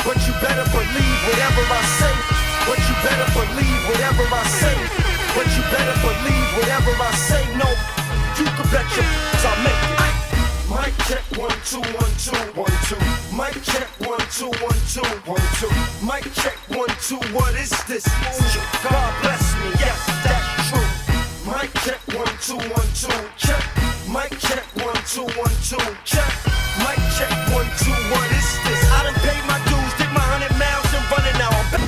but you better believe whatever I say. But you better believe whatever I say. But you better believe whatever I say. No, you can bet your I'll make it. Mic check 1 2 1 2 1 2. Mic check 1 2 1 2 1 2. Mic check 1 2. What is this? God bless me. Yes, that's true. Mic check 1 2 1 2. Check. Mic check 1 2 1 2. Check. Mic check 1 2. What is this? I done paid my dues, did my 100 miles and running now. I'm back.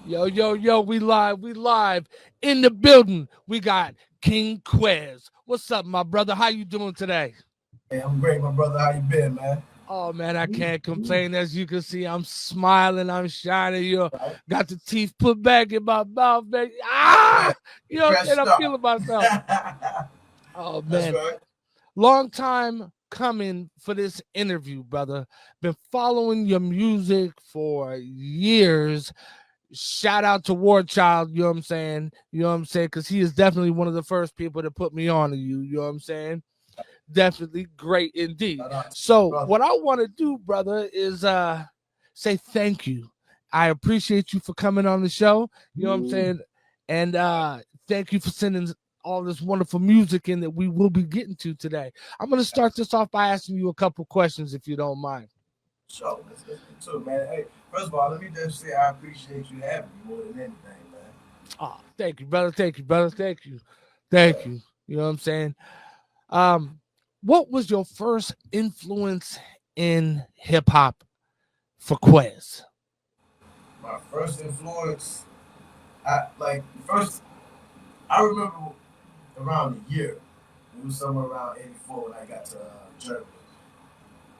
Yo, we live in the building. We got King Quez. What's up, my brother? How you doing today? Hey, I'm great, my brother. How you been, man? Oh, man, I can't complain. As you can see, I'm smiling, I'm shining. You got the teeth put back in my mouth, man. You know, and I'm feeling myself. Oh, man. That's right. Long time coming for this interview, brother. Been following your music for years. Shout out to War Child, you know what I'm saying? You know what I'm saying? Because he is definitely one of the first people to put me on to you, you know what I'm saying? Definitely great indeed. So what I want to do, brother, is say thank you. I appreciate you for coming on the show, you know what I'm saying? And thank you for sending all this wonderful music in that we will be getting to today. I'm going to start this off by asking you a couple questions, if you don't mind. Sure, let's get to it, man. Hey, first of all, let me just say I appreciate you having me more than anything, man. Oh, thank you, brother. Thank you, brother. Thank you. Thank you. You know what I'm saying? What was your first influence in hip hop for Quez? My first influence, I remember around the year. It was somewhere around 84 when I got to Germany.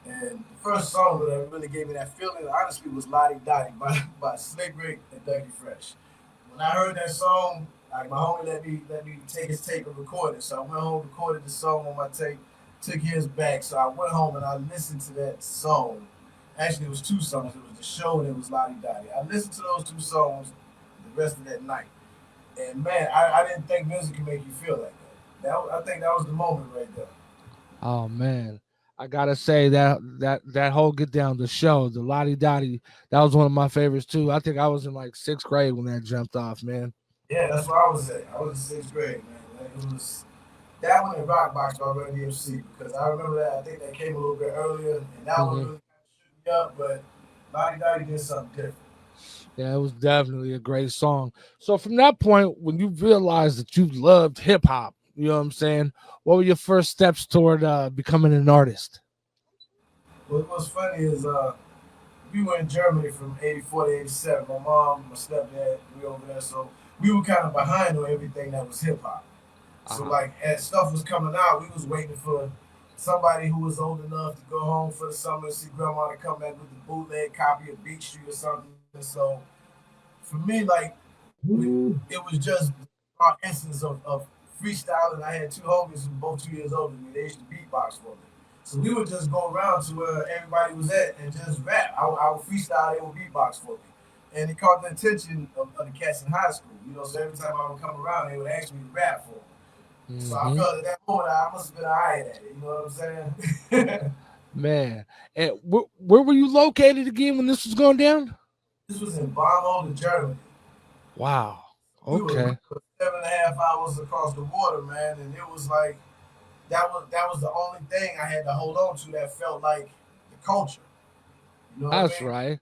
And the first song that really gave me that feeling, honestly, was Lottie Dottie by Slick Rick and Dougie Fresh. When I heard that song, like my homie let me take his tape and record it. So I went home, recorded the song on my tape, took his back. So I went home and I listened to that song. Actually, it was two songs. It was The Show and it was Lottie Dottie. I listened to those two songs the rest of that night. And man, I didn't think music could make you feel like that. I think that was the moment right there. Oh man, I gotta say that whole get down, The Show, the Lottie Dottie, that was one of my favorites too. I think I was in like 6th grade when that jumped off, man. Yeah, that's where I was at. I was in 6th grade, man. Like, it was that one in Rock Box by Run DMC because I remember that. I think that came a little bit earlier, and that one really kind of shook me up. But Lottie Dottie did something different. Yeah, it was definitely a great song. So from that point, when you realized that you loved hip hop, you know what I'm saying? What were your first steps toward becoming an artist? What's funny is we were in Germany from 84 to 87. My mom, my stepdad, we over there. So we were kind of behind on everything that was hip hop. So like as stuff was coming out, we was waiting for somebody who was old enough to go home for the summer and see grandma to come back with the bootleg copy of Beat Street or something. And so for me, like it was just our essence of freestyling. I had two homies who were both 2 years older than me. They used to beatbox for me. So we would just go around to where everybody was at and just rap. I would freestyle, they would beatbox for me. And it caught the attention of the cats in high school. You know, so every time I would come around, they would ask me to rap for them. So I felt at that moment I must have been all right at it. You know what I'm saying? Man, and where were you located again when this was going down? This was in Bonn, Germany. Wow. Okay. We were 7.5 hours across the water, man, and it was like that was the only thing I had to hold on to that felt like the culture. You know That's what I mean? right.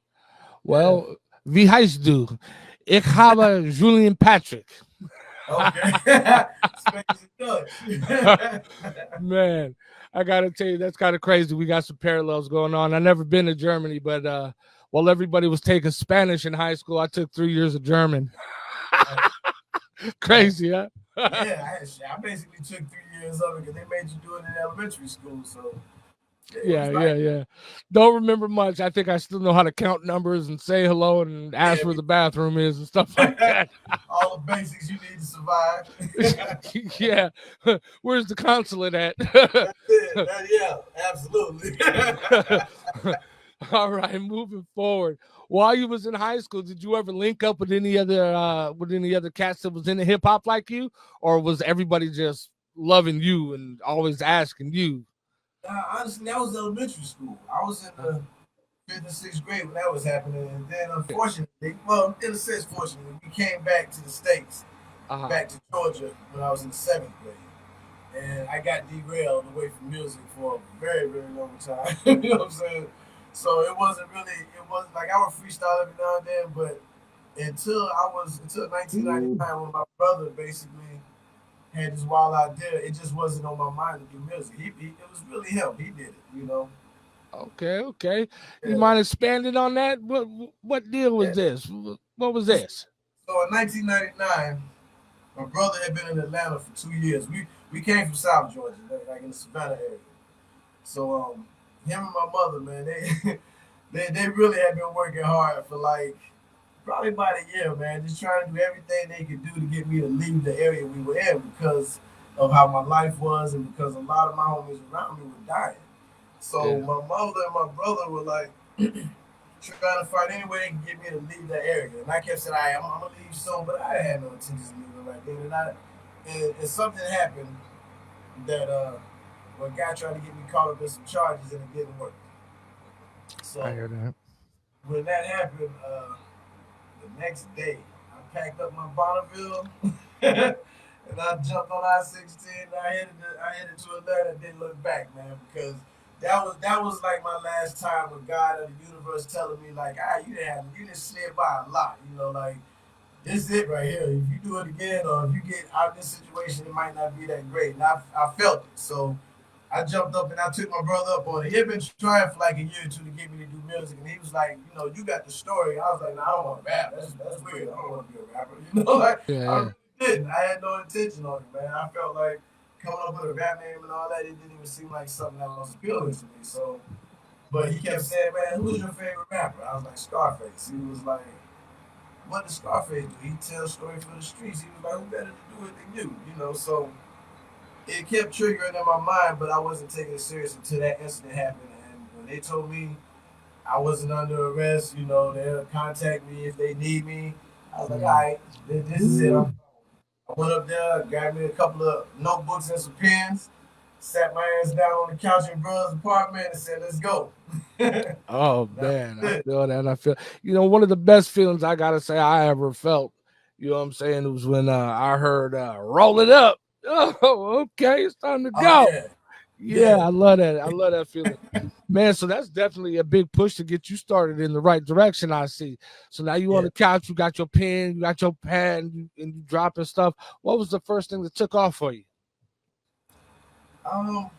Well, wie heißt du? Ich habe Julian Patrick. Okay. Man, I gotta tell you, that's kind of crazy. We got some parallels going on. I never been to Germany, but while everybody was taking Spanish in high school, I took 3 years of German. Crazy, huh? Yeah, I basically took 3 years of it because they made you do it in elementary school. So yeah. Don't remember much. I think I still know how to count numbers and say hello and ask where the bathroom is and stuff like that. All the basics you need to survive. Yeah. Where's the consulate at? That's it. Yeah, absolutely. All right, moving forward. While you was in high school, did you ever link up with any other cats that was into hip hop like you, or was everybody just loving you and always asking you? Honestly, that was elementary school. I was in Uh the fifth and sixth grade when that was happening, and then huh. unfortunately, well, in a sense, fortunately, we came back to the states, Uh-huh. back to Georgia when I was in the seventh grade. And I got derailed away from music for a very, very long time. You know what I'm saying? So it wasn't really, it wasn't like I would freestyle every now and then, but until 1999 when my brother basically had this wild idea, it just wasn't on my mind to do music. It was really him. He did it, you know? Okay, okay. You Yeah. mind expanding on that? What deal was Yeah. this? What was this? So in 1999, my brother had been in Atlanta for 2 years. We came from South Georgia, like in the Savannah area. So him and my mother, man, they they really had been working hard for like probably about a year, man, just trying to do everything they could do to get me to leave the area we were in because of how my life was and because a lot of my homies around me were dying. So Yeah. my mother and my brother were like trying to find any way they can get me to leave that area. And I kept saying, I'm gonna leave soon, but I had no intentions of leaving right then. And something happened that when a guy tried to get me caught up in some charges and it didn't work. I So hear that. when that happened, the next day I packed up my Bonneville and I jumped on I-16. I headed to Atlanta and didn't look back, man, because that was like my last time with God or the universe telling me like, you didn't slip by a lot, you know, like this is it right here. If you do it again or if you get out of this situation, it might not be that great. And I felt it. So I jumped up and I took my brother up on it. He had been trying for like a year or two to get me to do music, and he was like, you got the story. I was like, nah, I don't want to rap. That's weird. I don't want to be a rapper. Like Yeah, I yeah. really didn't. I had no intention on it, man. I felt like coming up with a rap name and all that, it didn't even seem like something that was appealing to me. So, but he kept saying, man, who's your favorite rapper? I was like, Scarface. He was like, what does Scarface do? He tells story for the streets. He was like, who better to do it than you? So it kept triggering in my mind, but I wasn't taking it serious until that incident happened. And when they told me I wasn't under arrest, they'll contact me if they need me. I was like, all Mm. right, this is it. I went up there, grabbed me a couple of notebooks and some pens, sat my ass down on the couch in brother's apartment, and said, let's go. That Oh was man, I it. feel that. I feel one of the best feelings I gotta say I ever felt. You know what I'm saying? It was when I heard "Roll It Up." Oh, okay, it's time to Oh, go. yeah. Yeah, Yeah. I love that. I love that feeling, man. So that's definitely a big push to get you started in the right direction. I see. So now you on Yeah. the couch, you got your pen, you got your pad, and you dropping stuff. What was the first thing that took off for you? Um,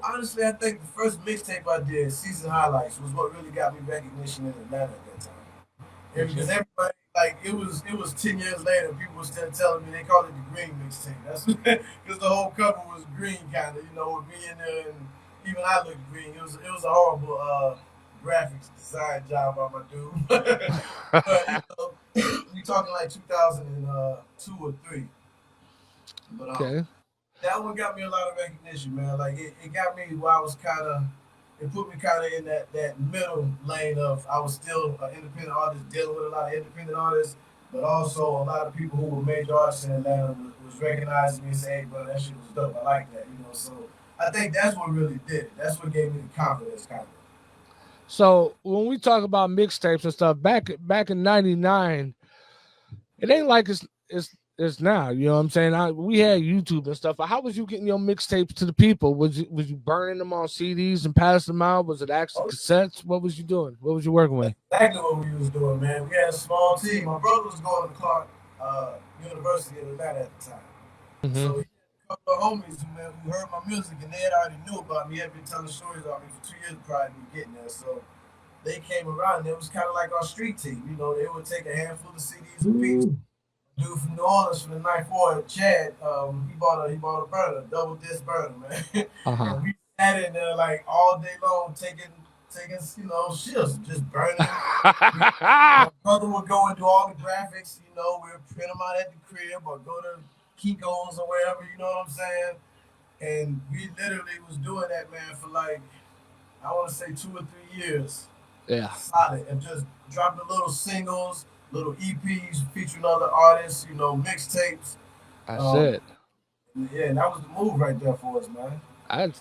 honestly, I think the first mixtape I did, Season Highlights, was what really got me recognition in Atlanta at that time. Yeah, because Okay. everybody like it was 10 years later, people were still telling me they called it the green mixtape. That's because the whole cover was green, kind of, with me in there, and even I looked green. It was a horrible graphics design job by my dude, but we talking like 2002 or three. But Okay. that one got me a lot of recognition, man. Like it got me where I was it put me kind of in that middle lane of I was still an independent artist dealing with a lot of independent artists, but also a lot of people who were major artists in Atlanta was recognizing me and saying, hey, bro, that shit was dope. I like that. So I think that's what really did it. That's what gave me the confidence, kind of. So when we talk about mixtapes and stuff, back in '99, it ain't like it's now. You know what I'm saying? We had YouTube and stuff. But how was you getting your mixtapes to the people? Was you burning them on CDs and passing them out? Was it actually Oh, cassettes? What was you doing? What was you working with? exactly what we was doing, man. We had a small team. My brother was going to Clark uh, University in Atlanta at the time. So Hmm. he had a couple of homies who heard my music and they had already knew about me. He had been telling stories about me for 2 years prior to me getting there. So they came around and it was kind of like our street team. They would take a handful of CDs apiece. Dude from New Orleans from the night forward, Chad, he bought a burner, a double disc burner, man. Uh huh. And we sat in there like all day long taking shifts, just burning. We, my brother would go and do all the graphics, we'd print them out at the crib or go to Kiko's or wherever, you know what I'm saying? And we literally was doing that, man, for like I want to say 2 or 3 years, Yeah, solid, and just dropping little singles, little EPs featuring other artists, mixtapes. that's Um, it. yeah, that was the move right there for us, man.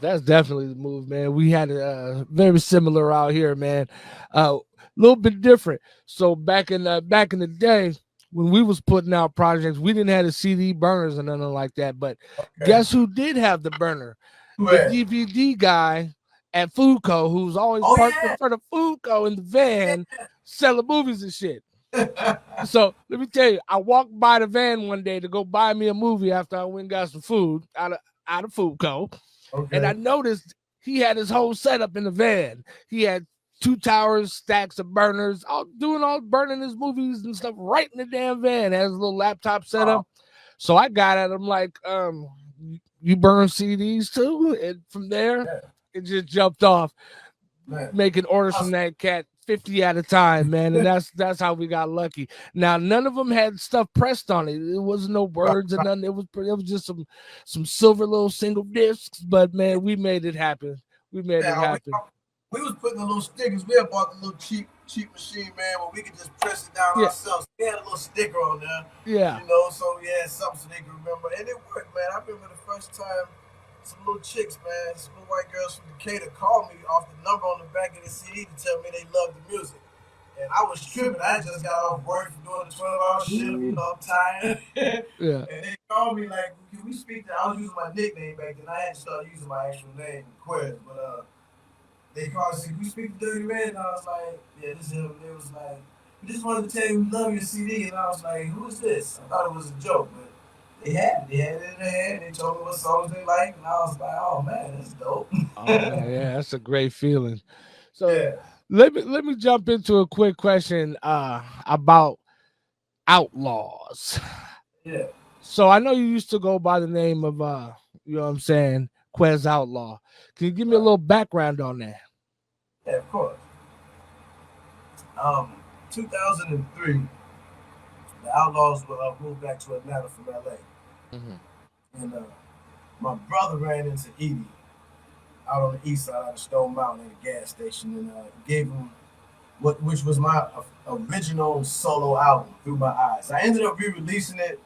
That's definitely the move, man. We had it very similar out here, man. A little bit different. So back in the day when we was putting out projects, we didn't have the CD burners or nothing like that. But Okay, guess who did have the burner? who The had? DVD guy at Foodco, who's always Oh parked in yeah, front of Foodco in the van selling movies and shit. yeah. So let me tell you, I walked by the van one day to go buy me a movie after I went and got some food out of Foodco, and I Okay. noticed he had his whole setup in the van. He had two towers, stacks of burners, all burning his movies and stuff right in the damn van. Has a little laptop setup. Oh So I got at him like, you burn CDs too? And from there, yeah, it just jumped off, man. making orders from Awesome. that cat 50 at a time, man. And that's how we got lucky. Now none of them had stuff pressed on it. It wasn't no Right, words and right. nothing. It was just some silver little single discs. But man, we made it happen. We made it Yeah, happen. we was putting the little stickers. We had bought the little cheap machine, man, where we could just press it down Yeah, ourselves. We had a little sticker on there, yeah. so we had something so they could remember. And it worked, man. I remember the first time some little chicks, man, some little white girls from Decatur called me off the number on the back of the CD to tell me they loved the music. And I was tripping. I just got off work from doing the 12-hour shift. I'm tired. Yeah. And they called me like, can we speak to, I was using my nickname back then. I had to start using my actual name, Quez. But they called and said, can we speak to Dirty Red? And I was like, yeah, this is him. They was like, we just wanted to tell you we love your CD. And I was like, who is this? I thought it was a joke. But they had it. They had it in their hand. They told me what songs they liked. And I was like, oh, man, that's dope. Oh man, yeah, that's a great feeling. So Yeah, let me jump into a quick question about outlaws. yeah, So I know you used to go by the name of you know what I'm saying, Quez Outlaw. Can you give me a right. little background on that? Yeah, of course. Um, 2003, the Outlaws moved back to Atlanta from LA. Hmm. And my brother ran into Edie out on the east side of Stone Mountain at a gas station and gave him which was my original solo album, Through My Eyes. I ended up re-releasing it.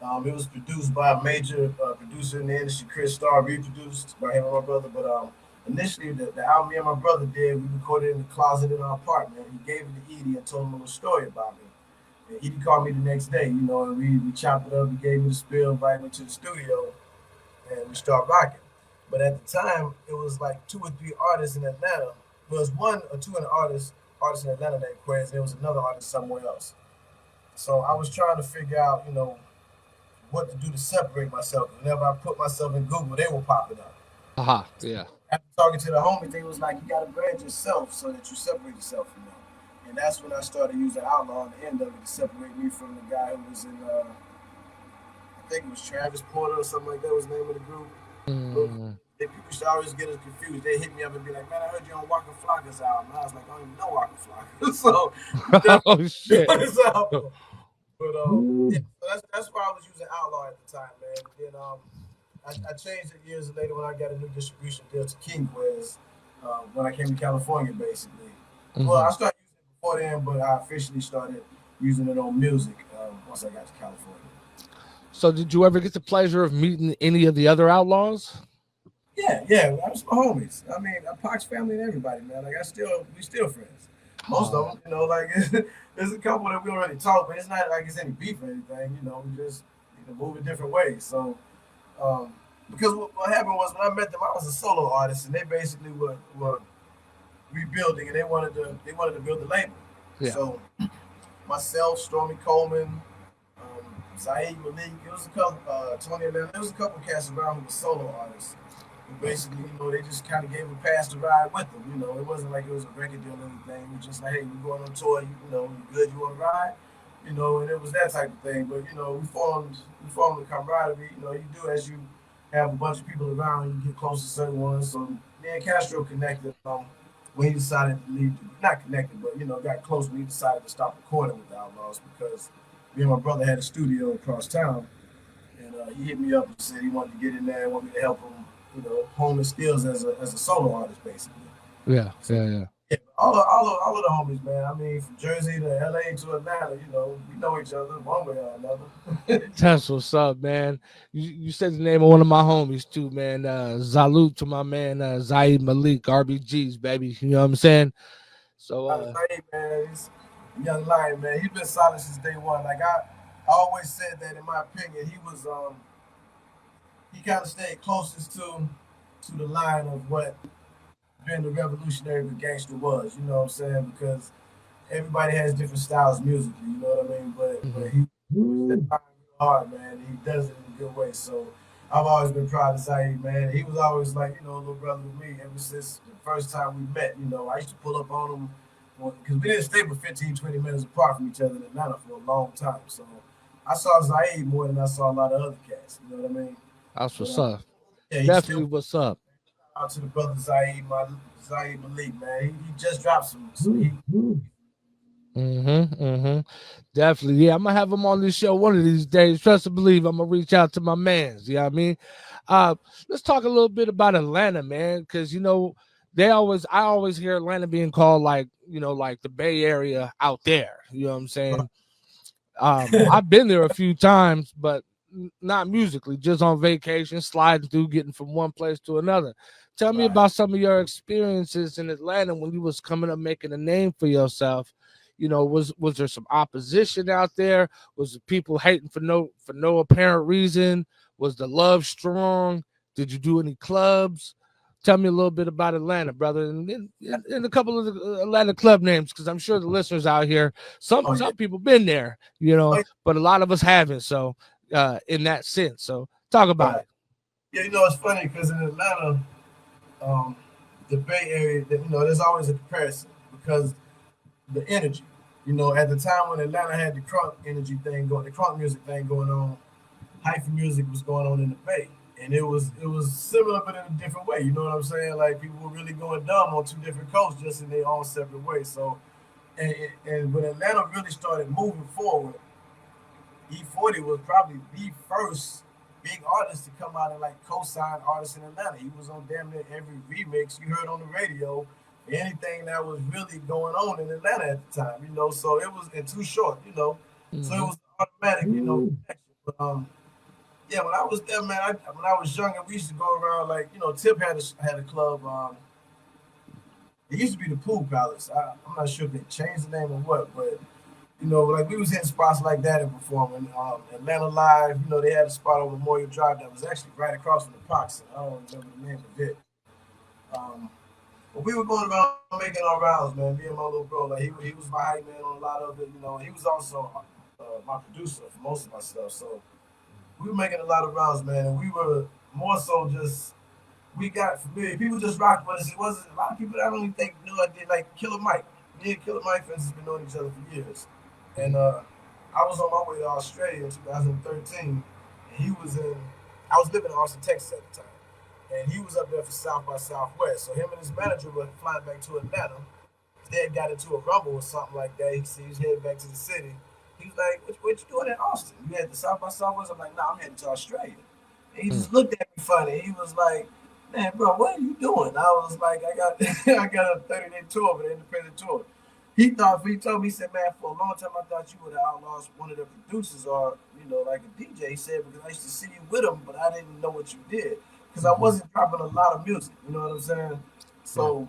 It was produced by a major producer in the industry, Chris Starr, reproduced by him and my brother. But initially, the album me and my brother did, we recorded it in the closet in our apartment. He gave it to Edie and told him a little story about me. And Edie called me the next day, and we chopped it up. He gave me the spill, invited me to the studio, and we started rocking. But at the time, it was like 2 or 3 artists in Atlanta. There was one or two artists in Atlanta named Quez, and there was another artist somewhere else. So I was trying to figure out, what to do to separate myself. Whenever I put myself in Google, they were popping up. Aha, yeah. After talking to the homie, they was like, you gotta brand yourself so that you separate yourself from them. And that's when I started using Outlaw on the end of it to separate me from the guy who was in, I think it was Travis Porter or something like that was the name of the group. Mm. People should always get us confused. They hit me up and be like, "Man, I heard you on Waka Flocka's album." And I was like, "I don't even know Waka Flocka." So Oh shit. his album. But yeah, so that's why I was using Outlaw at the time, man. Then I changed it years later when I got a new distribution deal to King Quez when I came to California, basically. Well, Hmm. I started using it before then, but I officially started using it on music once I got to California. So did you ever get the pleasure of meeting any of the other outlaws? Yeah, yeah, I was my homies. I mean, Pac's family and everybody, man. Like we still friends. Most of Oh, them, like there's a couple that we already talked, but it's not like it's any beef or anything. We just move in different ways. So, because what happened was when I met them, I was a solo artist, and they basically were rebuilding, and they wanted to build a label. yeah. So myself, Stormy Coleman, Saeed Malik, it was a couple, Tony Atlanta, there was a couple cats around who were solo artists. Basically, they just kind of gave a pass to ride with them. It wasn't like it was a record deal or anything. It was just like, hey, we're going on tour. You good? You want to ride? And it was that type of thing. But we formed a camaraderie. You do as you have a bunch of people around. You get close to certain ones. So me and Castro connected when he decided to leave. Not connected, but got close when he decided to stop recording with the Outlaws because me and my brother had a studio across town. And he hit me up and said he wanted to get in there and want me to help him, hone his skills as a solo artist, basically. Yeah, So yeah, yeah. yeah, all of the homies, man. I mean, from Jersey to LA to Atlanta, we know each other one way or another. That's what's up, man. You said the name of one of my homies too, man. Salute to my man Zaid Malik, RBGs, baby. You know what I'm saying? So Zaire, man, he's a young lion, man. He's been solid since day one. Like I always said that in my opinion, he kind of stayed closest to the line of what being the revolutionary gangster was. You know what I'm saying? Because everybody has different styles musically. You know what I mean? But mhm. he pushed that line real hard, man. He does it in a good way. So I've always been proud of Zaire, man. He was always like a little brother to me ever since the first time we met. I used to pull up on him because we didn't stay but 15, 20 minutes apart from each other in Atlanta for a long time. So I saw Zaire more than I saw a lot of other cats. You know what I mean? That's But what's up. yeah, he Definitely still what's up. out to the brother Zaire Malik, man. He just dropped some heat. Definitely. Yeah, I'm gonna have him on this show one of these days. Trust and believe I'm gonna reach out to my mans. You know what I mean? Uh let's talk a little bit about Atlanta, man, because I always hear Atlanta being called like, like the Bay Area out there. You know what I'm saying? I've been there a few times, but not musically, just on vacation, sliding through, getting from one place to another. Tell me Right. about some of your experiences in Atlanta when you was coming up making a name for yourself. Was there some opposition out there? Was the people hating for no apparent reason? Was the love strong? Did you do any clubs? Tell me a little bit about Atlanta, brother, and a couple of the Atlanta club names, because I'm sure the listeners out here, some Oh yeah. some people been there, Oh, yeah. but a lot of us haven't. So, in that sense, so talk about Right. it. Yeah, it's funny because in Atlanta, um, the Bay Area, there's always a comparison because the energy. At the time when Atlanta had the crunk energy thing going, the crunk music thing going on, hyphy music was going on in the Bay, and it was similar but in a different way. You know what I'm saying? Like people were really going dumb on two different coasts, just in their own separate way. So, and when Atlanta really started moving forward, E40 was probably the first big artist to come out and like co-sign artists in Atlanta. He was on damn near every remix you heard on the radio, anything that was really going on in Atlanta at the time. So it was in Too Short. So it Hmm. was automatic, connection. But yeah, when I was there, man, when I was younger, we used to go around like Tip had a club. It used to be the Pool Palace. I'm not sure if they changed the name or what, but like we was hitting spots like that and performing. Atlanta Live, they had a spot on Memorial Drive that was actually right across from the Pox. I don't remember the name of it. Um, but we were going around making our rounds, man. Me and my little bro, like he was my hype man on a lot of it. He was also my producer for most of my stuff. So we were making a lot of rounds, man, and we were more so just we got familiar. People just rocked with us. It wasn't a lot of people that I don't even think knew I did. Like Killer Mike, me and Killer Mike, for instance, been knowing each other for years. And I was on my way to Australia in 2013, and he was in. I was living in Austin, Texas at the time, and he was up there for South by Southwest. So him and his manager were flying back to Atlanta. They had got into a rumble or something like that. He was headed back to the city. He was like, "What you doing in Austin? You had the South by Southwest?" I'm like, "Nah, I'm headed to Australia." And he just looked at me funny. He was like, "Man, bro, what are you doing?" I was like, "I got I got a 30-day tour, but an independent tour." He told me, he said, "Man, for a long time I thought you were the Outlaws, one of the producers, or like a DJ." He said, "Because I used to see you with them, but I didn't know what you did because I Hmm. wasn't dropping a lot of music." You know what I'm saying? Yeah. So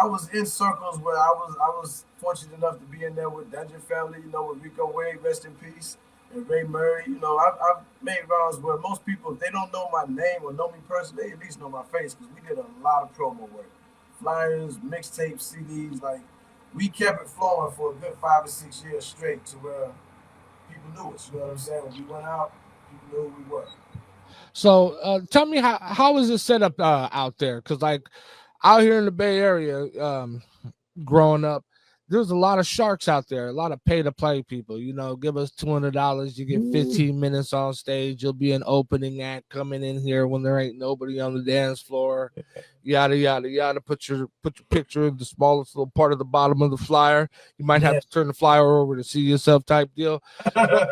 I was in circles where I was fortunate enough to be in there with Dungeon Family, with Rico Wade, rest in peace, and Ray Murray. I've made rounds where most people, if they don't know my name or know me personally, they at least know my face because we did a lot of promo work, flyers, mixtapes, CDs. Like we kept it flowing for a good 5 or 6 years straight to where people knew us. You know what I'm saying? When we went out, people knew who we were. So, tell me how is it set up out there? Because like out here in the Bay Area, growing up, there's a lot of sharks out there, a lot of pay to play people. Give us $200, you get 15 minutes on stage. You'll be an opening act coming in here when there ain't nobody on the dance floor. Yada yada yada. Put your picture in the smallest little part of the bottom of the flyer. You might have Yeah. to turn the flyer over to see yourself, type deal. But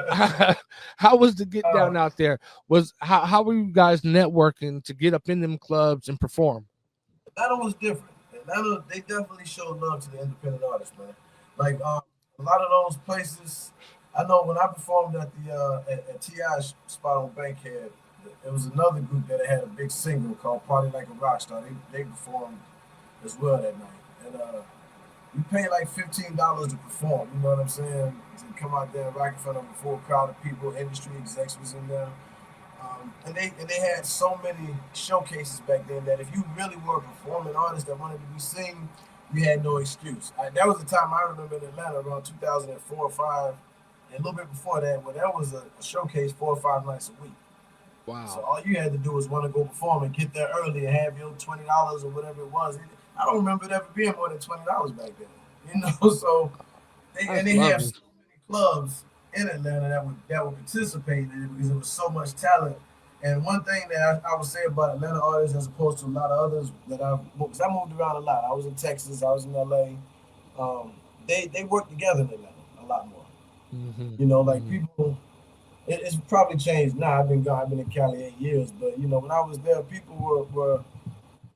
how was the get uh, down out there? Was how were you guys networking to get up in them clubs and perform? Atlanta was different. Atlanta, they definitely show love to the independent artists, man. Like a lot of those places. I know when I performed at the at Ti's spot on Bankhead, it was another group that had a big single called "Party Like a Rock Star." They performed as well that night, and you pay like $15 to perform. You know what I'm saying? To come out there and rock in front of a full crowd of people, industry execs was in there. And they had so many showcases back then that if you really were a performing artist that wanted to be seen, you had no excuse. That was the time I remember in Atlanta around 2004 or five, and a little bit before that, where there was a showcase 4 or 5 nights a week. So Wow. all you had to do was want to go perform and get there early and have your $20 or whatever it was. I don't remember it ever being more than $20 back then. You know, so That's they have lovely. so many clubs in Atlanta that would participate in it because there was so much talent. And one thing that I would say about Atlanta artists as opposed to a lot of others that because I moved around a lot. I was in Texas, I was in LA. Um, they work together in Atlanta a lot more. Hmm. You know, like Hmm. people. It's probably changed now. I've been gone. I've been in Cali 8 years, but when I was there, people were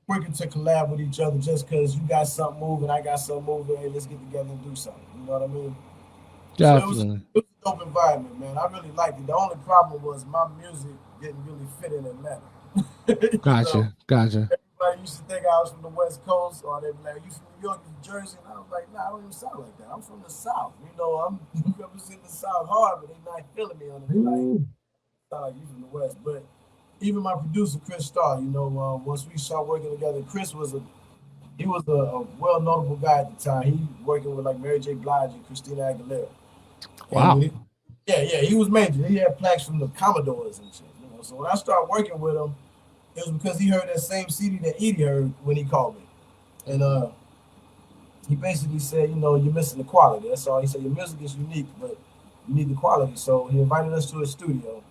quicker to collab with each other just because you got something moving, I got something moving. Hey, let's get together and do something. You know what I mean? So Definitely. it was a dope environment, man. I really liked it. The only problem was my music didn't really fit in Atlanta. you know, Gotcha. Gotcha. everybody used to think I was from the West Coast, or they'd be like, "You from New York, New Jersey?" And I was like, "Nah, I don't even sound like that. I'm from the South. I'm representing the South hard, but they not feeling me on it. They like sound like you from the West." But even my producer, Chris Starr, once we started working together, Chris was a well notable guy at the time. He working with like Mary J. Blige and Christina Aguilera. And Wow. when yeah, he was major. He had plaques from the Commodores and shit. So when I started working with him, it was because he heard that same CD that Edie heard when he called me, and Hmm. he basically said, you're missing the quality. That's all. He said your music is unique, but you need the quality. So he invited us to his studio,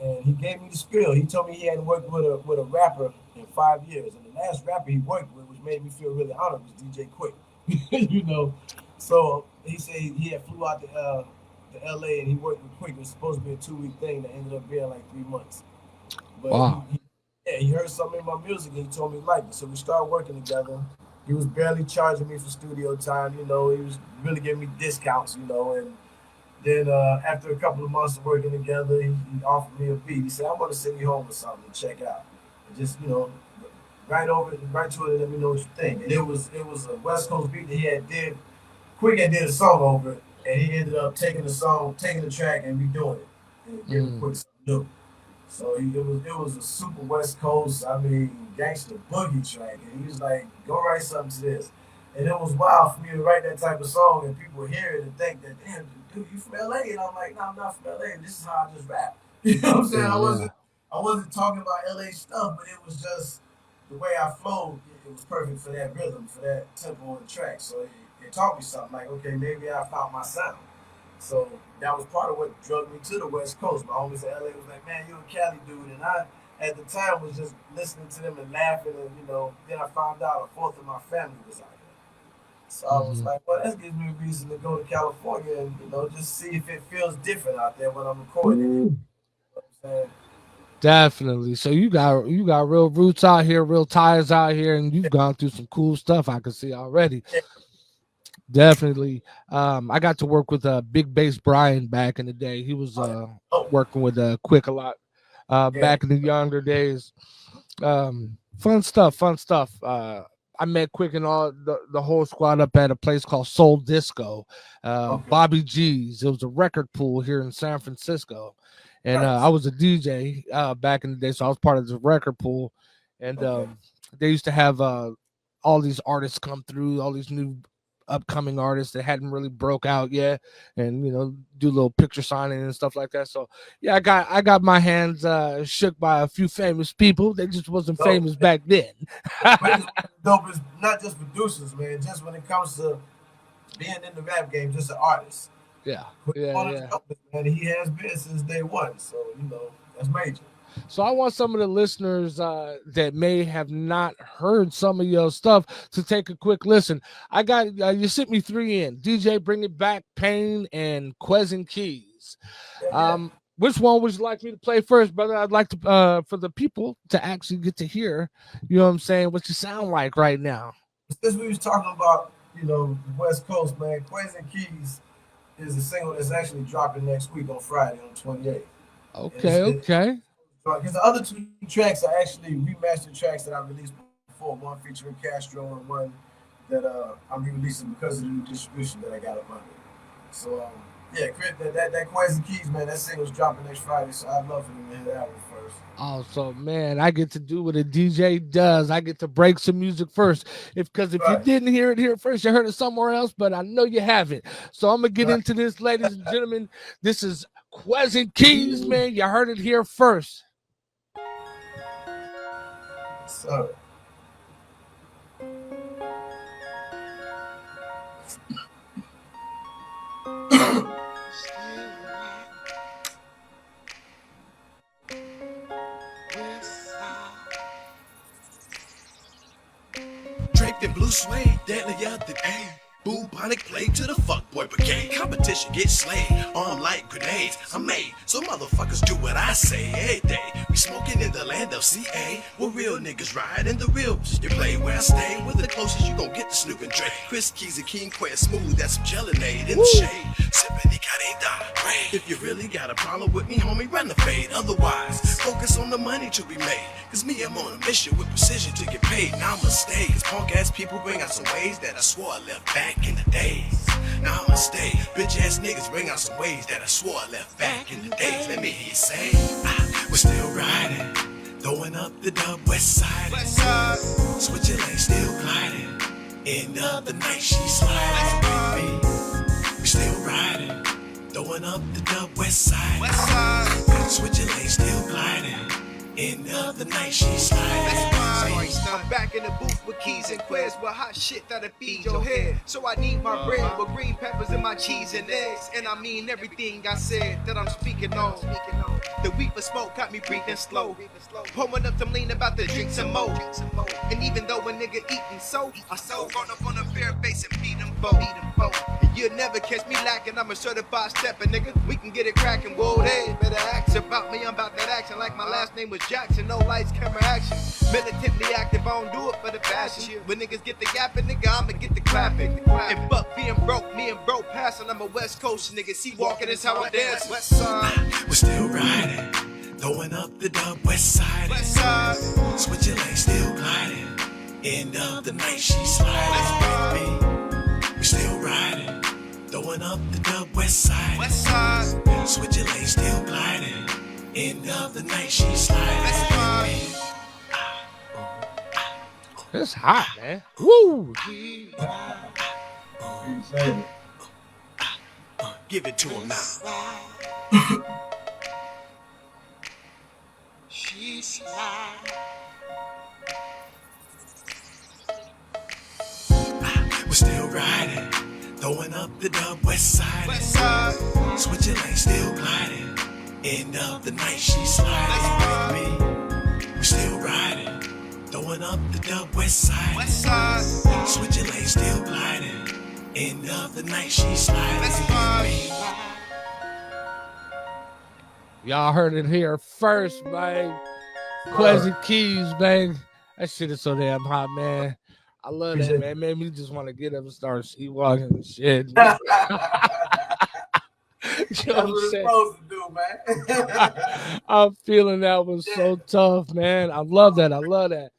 and he gave me the spiel. He told me he hadn't worked with a rapper in 5 years, and the last rapper he worked with, which made me feel really honored, was DJ Quick. you know, so he said he had flew out to L.A. and he worked with Quick. It was supposed to be a 2 week thing that ended up being like 3 months. But Wow. yeah, he heard something in my music and he told me he liked it. So we started working together. He was barely charging me for studio time. He was really giving me discounts. And then after a couple of months of working together, he offered me a beat. He said, "I want to send you home with something to check out. And just write to it and let me know what you think." And it was a West Coast beat that he had did. Quick had did a song over it, and he ended up taking the song, taking the track, and redoing it, and giving Mm. Quick something new. So it was a super West Coast, I mean, gangster boogie track, and he was like, "Go write something to this." And it was wild for me to write that type of song, and people hear it and think that, "Damn, dude, you from LA?" And I'm like, "No, I'm not from LA. This is how I just rap." You know what I'm saying? Yeah. Yeah. I wasn't talking about LA stuff, but it was just the way I flowed. It was perfect for that rhythm, for that tempo and track. So it taught me something. Like, okay, maybe I found my sound. So that was part of what drug me to the West Coast. My homies in LA was like, "Man, you're a Cali dude," and I at the time was just listening to them and laughing, and then I found out a fourth of my family was out here. So I was Hmm. like, "Well, that gives me a reason to go to California and just see if it feels different out there when I'm recording it." You know what I'm saying? Definitely. So you got real roots out here, real ties out here, and you've gone through some cool stuff. I can see already. Yeah. Definitely. I got to work with Big Bass Brian back in the day. He was Oh, working with Quick a lot yeah. back in the younger days. Fun stuff. Fun stuff. I met Quick and all the whole squad up at a place called Soul Disco, Okay. Bobby G's. It was a record pool here in San Francisco, and I Nice. was a DJ back in the day, so I was part of the record pool, and Okay. they used to have all these artists come through, all these new upcoming artists that hadn't really broke out yet, and do a little picture signing and stuff like that. So yeah, I got my hands shook by a few famous people. They just wasn't Dope. famous back then. Quick is one of the dopest, not just producers, man. Just when it comes to being in the rap game, just an artist. Yeah, Quick is yeah, one of the yeah. dopest, man. He has been since day one. So, that's major. So I want some of the listeners that may have not heard some of your stuff to take a quick listen. I got you sent me three in DJ Bring It Back, Pain, and Quez and Keys. Yeah, yeah. Which one would you like me to play first, brother? I'd like to for the people to actually get to hear, you know what I'm saying, what you sound like right now. Since we was talking about, the West Coast, man, Quez and Keys is a single that's actually dropping next week on Friday on 28th. And Okay, okay. because the other two tracks are actually remastered tracks that I released before, one featuring Castro and one that I'm re-releasing because of the new distribution that I got up under. So yeah, Chris, that Quez and Keys, man, that single's dropping next Friday, so I'd love for them to hear that one first. Oh, so man, I get to do what a DJ does. I get to break some music first. If you Right, didn't hear it here first, you heard it somewhere else, but I know you haven't. So I'm gonna get right. into this, ladies and gentlemen. This is Quez and Keys, man. You heard it here first. So Draped in blue suede, deadly other day. Bubonic plague to the fuckboy brigade. Competition gets slayed, armed like grenades. I'm made, so motherfuckers do what I say every day. We smoking in the land of CA, where real niggas ride and the real you play where I stay. With the closest you gon' get to Snoop and Dre. Chris Keys and King Quez, smooth, that's some gelinade in the shade. Sippin' carita, great. If you really got a problem with me, homie, run the fade. Otherwise, focus on the money to be made. Cause me, I'm on a mission with precision to get paid. Now I'ma stay, cause punk ass people bring out some ways that I swore I left back in the days. Now I'ma stay, bitch ass niggas bring out some ways that I swore I left back in the days. Let me hear you say, we're still riding, throwing up the dub west side. Switching lanes, still gliding. End of the night, she sliding with me. We still riding, throwing up the dub west side. Switching lanes, still gliding. End of the night, she sliding. I'm back in the booth with Keys and Quez with hot shit that'll feed your head. So I need my bread with green peppers and my cheese and eggs. And I mean everything I said that I'm speaking on. The weed for smoke got me breathing slow. Pouring up some lean about to drink some more. And even though a nigga eating so, I so run up on a bare face and beat him both. And you'll never catch me lacking, I'm a certified stepper, nigga. We can get it cracking, whoa, hey. Better ask about me, I'm about that action like my last name was Jackson. No lights, camera action. Militantly active, I don't do it for the fashion. When niggas get the gapping, nigga, I'ma get the clapping. And fuck being broke, me and bro passing. I'm a West Coast nigga, see walking is how I dance. West side. We're still riding, throwing up the dub west side. Switching lanes, still gliding. End of the night, she sliding with me. We still riding, throwing up the dub west side. Switching lanes, still gliding. End of the night, she sliding with me. It's hot, man. Woo! Baby. Give it to him now. We're still riding, throwing up the dub west side. Switching lanes, still gliding. End of the night, she sliding with me. We're still riding, throwing up the dub west side. Switching lanes, still gliding. End of the night, she sliding with me. Y'all heard it here first, man. Quez and Keys, man. That shit is so damn hot, man. I love that, man. Made me just want to get up and start walking and shit. You know That's what I'm what it's saying? supposed to do, man. I'm feeling that was so tough, man. I love that. I love that.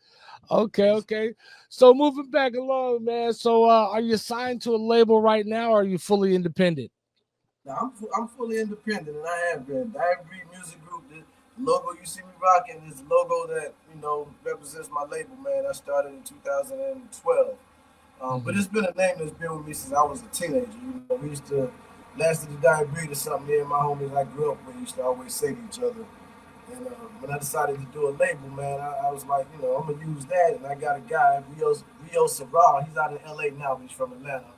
Okay, okay. So moving back along, man. So are you signed to a label right now, or are you fully independent? Now, I'm fully independent, and I have been. Diary Music Group, the logo you see me rocking is the logo that represents my label, man. I started in 2012, but it's been a name that's been with me since I was a teenager. We used to last of the dying breed or something. Me and my homies I grew up with used to always say to each other. And when I decided to do a label, man, I was like, I'm gonna use that, and I got a guy, Rio Sabral. He's out in LA now, but he's from Atlanta.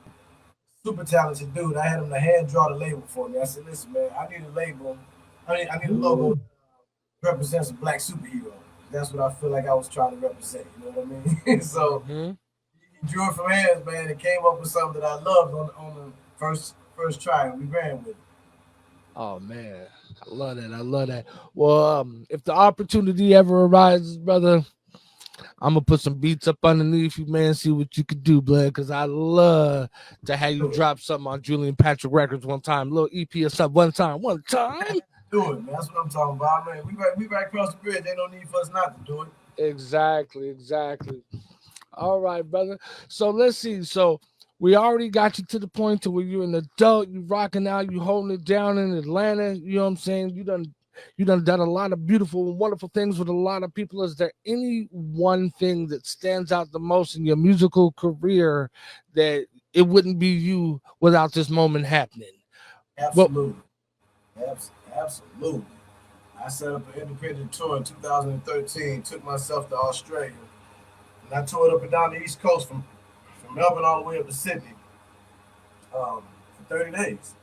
Super talented dude. I had him to hand draw the label for me. I said, listen, man, I need a label. I need a logo that represents a black superhero. That's what I feel like I was trying to represent. You know what I mean? So he drew it from hands, man, and came up with something that I loved on the first try, and we ran with it. Oh man, I love that. I love that. Well, if the opportunity ever arises, brother, I'm gonna put some beats up underneath you, man. See what you can do, blood. Cause I love to have you drop something on Julian Patrick Records one time, little EP or something one time. Do it, man. That's what I'm talking about, man. We right across the bridge. Ain't no need for us not to do it. Exactly. All right, brother. So let's see. So we already got you to the point to where you're an adult, you rocking out, you holding it down in Atlanta. You know what I'm saying? You done a lot of beautiful and wonderful things with a lot of people. Is there any one thing that stands out the most in your musical career that it wouldn't be you without this moment happening? Well, Absolutely. Absolutely. I set up an independent tour in 2013, took myself to Australia, and I toured up and down the East Coast from Melbourne all the way up to Sydney for 30 days.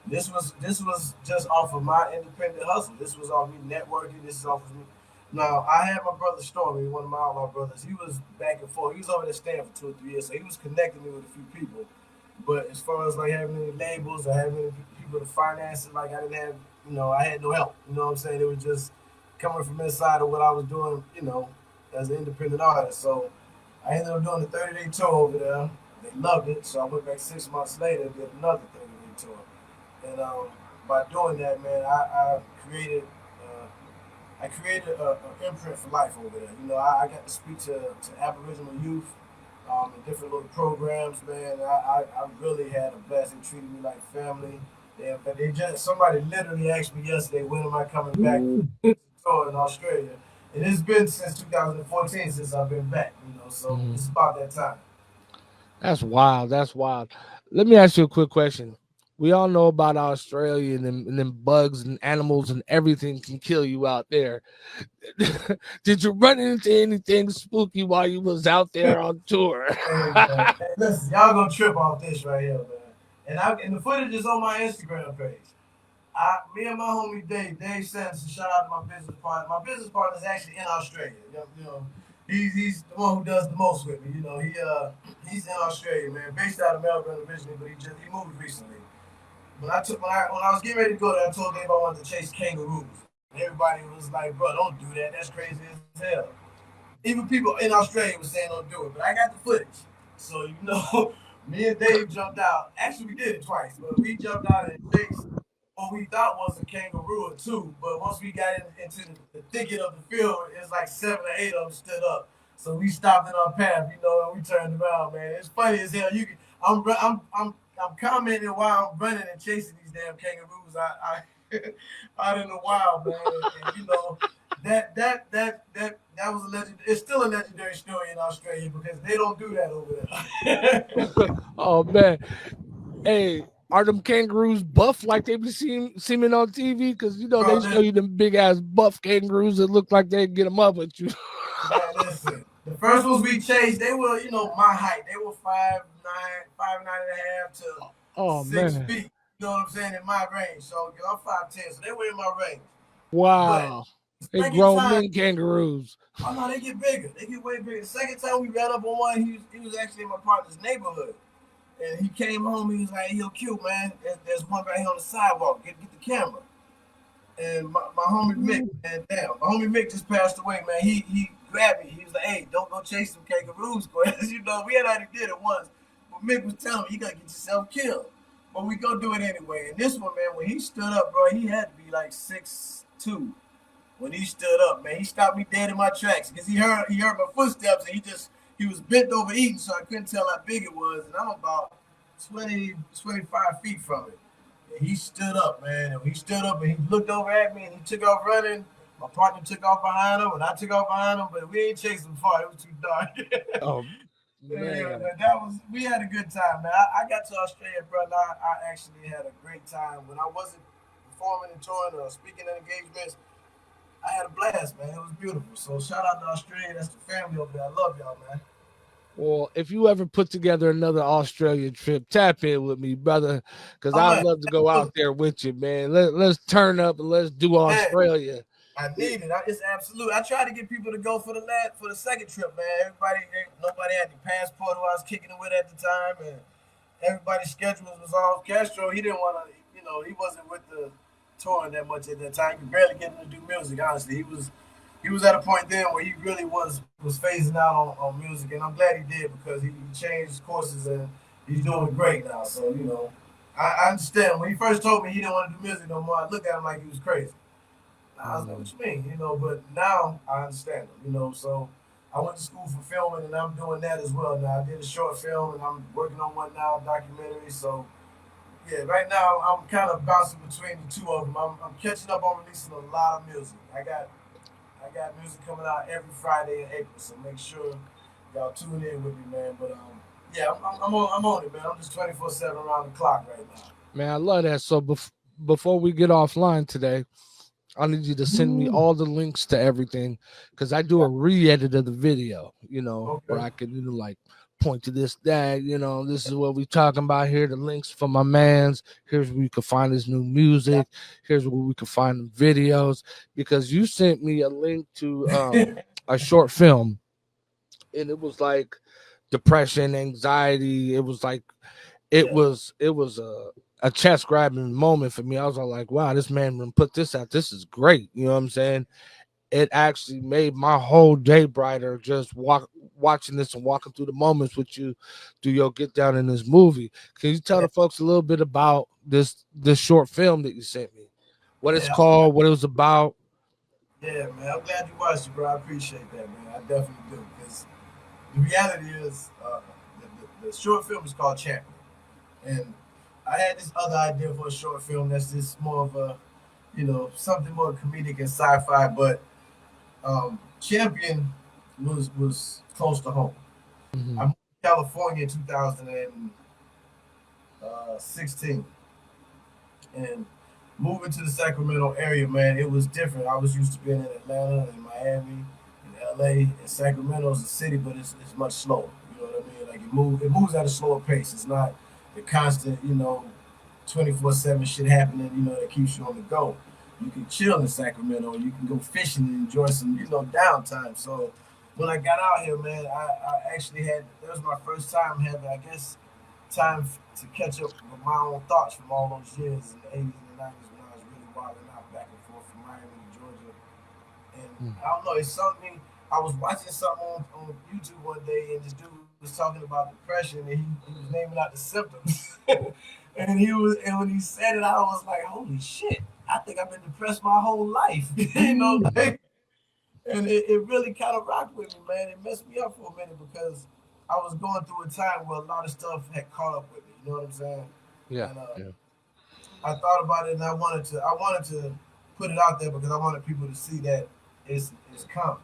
This was just off of my independent hustle. This was off me networking. This is off of me. Now I had my brother Stormy, one of my outlaw brothers. He was back and forth. He was over there staying for 2 or 3 years, so he was connecting me with a few people. But as far as like having any labels or having any people to finance it, like I didn't have, I had no help. You know what I'm saying? It was just coming from inside of what I was doing, as an independent artist. So I ended up doing a 30-day tour over there. They loved it, so I went back 6 months later and did another 30-day tour. And by doing that, man, I created an imprint for life over there. I got to speak to Aboriginal youth in different little programs, man. I really had a blast. They treated me like family. But somebody literally asked me yesterday, when am I coming back to tour in Australia? And it's been since 2014 since I've been back, so mhm. it's about that time. That's wild. That's wild. Let me ask you a quick question. We all know about Australia and them bugs and animals and everything can kill you out there. Did you run into anything spooky while you was out there on tour? Hey man, hey, listen, y'all gonna trip off this right here, man. And the footage is on my Instagram page. Me and my homie Dave Sanderson, shout out to my business partner. My business partner is actually in Australia. He's the one who does the most with me. He's in Australia, man, based out of Melbourne originally, but he moved recently. When I was getting ready to go there, I told Dave I wanted to chase kangaroos. And everybody was like, "Bro, don't do that. That's crazy as hell." Even people in Australia were saying don't do it, but I got the footage. So me and Dave jumped out. Actually, we did it twice, but we jumped out and chased what we thought was a kangaroo or two. But once we got into the thicket of the field, it was like 7 or 8 of them stood up. So we stopped in our path, and we turned around, man. It's funny as hell. I'm commenting while I'm running and chasing these damn kangaroos. Out in the wild, man. And that was a legend. It's still a legendary story in Australia because they don't do that over there. Oh man. Hey, are them kangaroos buff like they be seeming on TV? Because they Bro, show you them big ass buff kangaroos that look like they get them up with you. man, listen. The first ones we chased, they were, my height. They were 5'9", 5'9" to Oh six man. feet. You know what I'm saying? In my range. So I'm 5'10", so they were in my range. But Wow. the They second grown time, men kangaroos. oh no, they get bigger. They get way bigger. The second time we ran up on one, he was actually in my partner's neighborhood. And he came home, he was like, "Hey, yo, cute, man. There's one right here on the sidewalk. Get the camera." And my homie Mick, man, damn, my homie Mick just passed away, man. He grabbed me. He was like, "Hey, don't go chase some kangaroos, boys." We had already did it once. But Mick was telling me, "You gotta get yourself killed." But we go do it anyway. And this one, man, when he stood up, bro, he had to be like 6'2". When he stood up, man, he stopped me dead in my tracks because he heard my footsteps and he was bent over eating, so I couldn't tell how big it was. And I'm about 20, 25 feet from it. And he stood up, man. And he stood up and he looked over at me and he took off running. My partner took off behind him and I took off behind him, but we ain't chasing him far. It was too dark. Oh Yeah, man. we had a good time, man. I got to Australia, bro. And I actually had a great time when I wasn't performing and touring or speaking at engagements. I had a blast, man. It was beautiful. So shout out to Australia. That's the family over there. I love y'all, man. Well, if you ever put together another Australia trip, tap in with me, brother, because Oh I'd man, love to go out absolutely. there with you, man. Let's turn up and let's do Man, Australia. I need it. It's absolute. I tried to get people to go for the second trip, man. Nobody had the passport who I was kicking it with at the time, and everybody's schedule was off. Castro, he didn't want to, he wasn't with the touring that much at that time. You could barely get him to do music. Honestly, he was he was at a point then where he really was phasing out on music, and I'm glad he did because he changed courses and he's doing great now. So I understand when he first told me he didn't want to do music no more. I looked at him like he was crazy. I was like, what you mean? But now I understand him. So I went to school for filming and I'm doing that as well now. I did a short film and I'm working on one now, documentary. So yeah, right now I'm kind of bouncing between the two of them. I'm catching up on releasing a lot of music. I got music coming out every Friday in April, so make sure y'all tune in with me, man. But yeah, I'm on it, man. I'm just 24/7 around the clock right Man, I love that. So before we get offline today, I need you to send me now. all the links to everything because I do a re-edit of the video, where Okay. I can like point to this, that, this is what we talking about here. The links for my man's. Here's where you can find his new music. Here's where we can find the videos. Because you sent me a link to a short film, and it was like depression, anxiety. It was like Yeah. it was a chest grabbing moment for me. I was all like, wow, this man put this out. This is great. You know what I'm saying? It actually made my whole day brighter just watching this and walking through the moments with you through your get down in this movie. Can you tell Yeah. the folks a little bit about this short film that you sent me? What it's Yeah. called, what it was about? Yeah, man. I'm glad you watched it, bro. I appreciate that, man. I definitely do. Because the reality is, the short film is called Champion. And I had this other idea for a short film that's just more of a, something more comedic and sci-fi. But Champion was close to home. I Hmm. moved to California in 2016, and moving to the Sacramento area, man, it was different. I was used to being in Atlanta and Miami and LA, and Sacramento's a city, but it's much slower. You know what I mean? Like it moves at a slower pace. It's not the constant, 24/7 shit happening, that keeps you on the go. You can chill in Sacramento, you can go fishing and enjoy some, downtime. So when I got out here, man, I actually that was my first time having, I guess, time to catch up with my own thoughts from all those years in the 80s and the 90s when I was really wilding out back and forth from Miami to Georgia. And I don't know, it's something. I was watching something on YouTube one day, and this dude was talking about depression, and he was naming out the symptoms. And when he said it, I was like, holy shit! I think I've been depressed my whole life, Hmm. and it really kind of rocked with me, man. It messed me up for a minute because I was going through a time where a lot of stuff had caught up with me. You know what I'm saying? Yeah, And yeah. I thought about it, and I wanted to put it out there because I wanted people to see that it's common.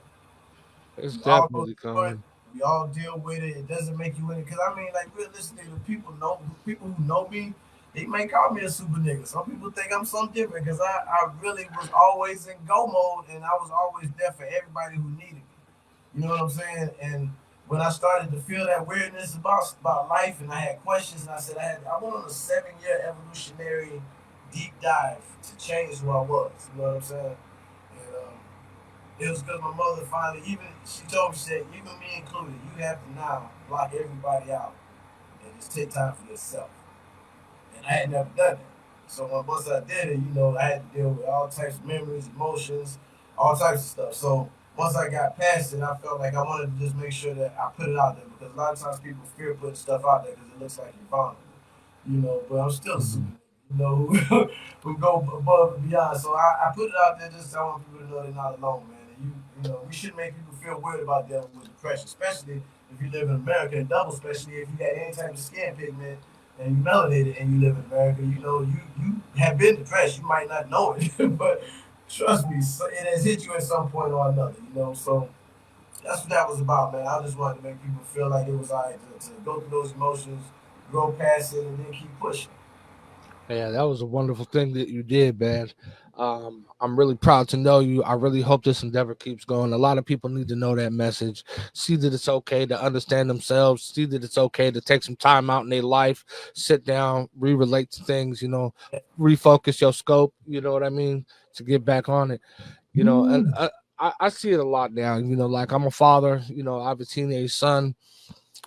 It's We all go definitely through it. coming. We all deal with it. It doesn't make you any. Because I mean, like realistically, the people who know me, they may call me a super nigga. Some people think I'm something different because I really was always in go mode, and I was always there for everybody who needed me. You know what I'm saying? And when I started to feel that weirdness about life, and I had questions, and I went on a 7-year evolutionary deep dive to change who I was. You know what I'm saying? And it was because my mother finally, even she told me, she said, even me included, you have to now block everybody out and just take time for yourself. And I had never done it. So once I did it, I had to deal with all types of memories, emotions, all types of stuff. So once I got past it, I felt like I wanted to just make sure that I put it out there because a lot of times people fear putting stuff out there because it looks like you're vulnerable. But I'm still a super Hmm. nigga, who go above and beyond. So I put it out there just so I want people to know they're not alone, man. And we should make people feel weird about dealing with depression, especially if you live in America, and double, especially if you got any type of skin pigment and you melanated and you live in America. You have been depressed. You might not know it, but trust me, it has hit you at some point or another. So that's what that was about, man. I just wanted to make people feel like it was alright to go through those emotions, grow past it, and then keep pushing. Yeah, that was a wonderful thing that you did, man. I'm really proud to know you. I really hope this endeavor keeps going. A lot of people need to know that message. See that it's okay to understand themselves. See that it's okay to take some time out in their life, sit down, re-relate to things. Refocus your scope. You know what I mean? To get back on it. And I see it a lot now. Like I'm a father. I have a teenage son.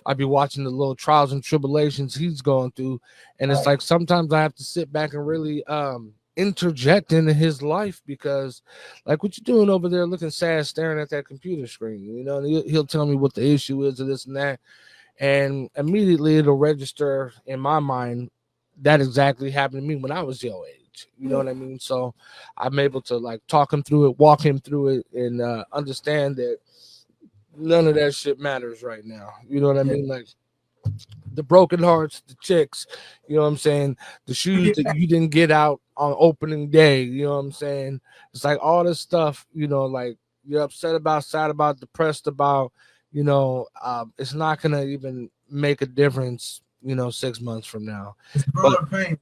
I be watching the little trials and tribulations he's going through, and it's Right. like sometimes I have to sit back and really interject into his life because, like, what you doing over there looking sad, staring at that computer screen? You know, and he'll tell me what the issue is, or this and that, and immediately it'll register in my mind that exactly happened to me when I was your age. You know Yeah. what I mean? So I'm able to like talk him through it, walk him through it, and understand that none of that shit matters right now. You know what I Yeah. mean? Like the broken hearts, the chicks, you know what I'm saying? The shoes Yeah. that you didn't get out on opening day, you know what I'm saying? It's like all this stuff, you know, like you're upset about, sad about, depressed about, it's not gonna even make a difference, 6 months from now. It's But growing pain.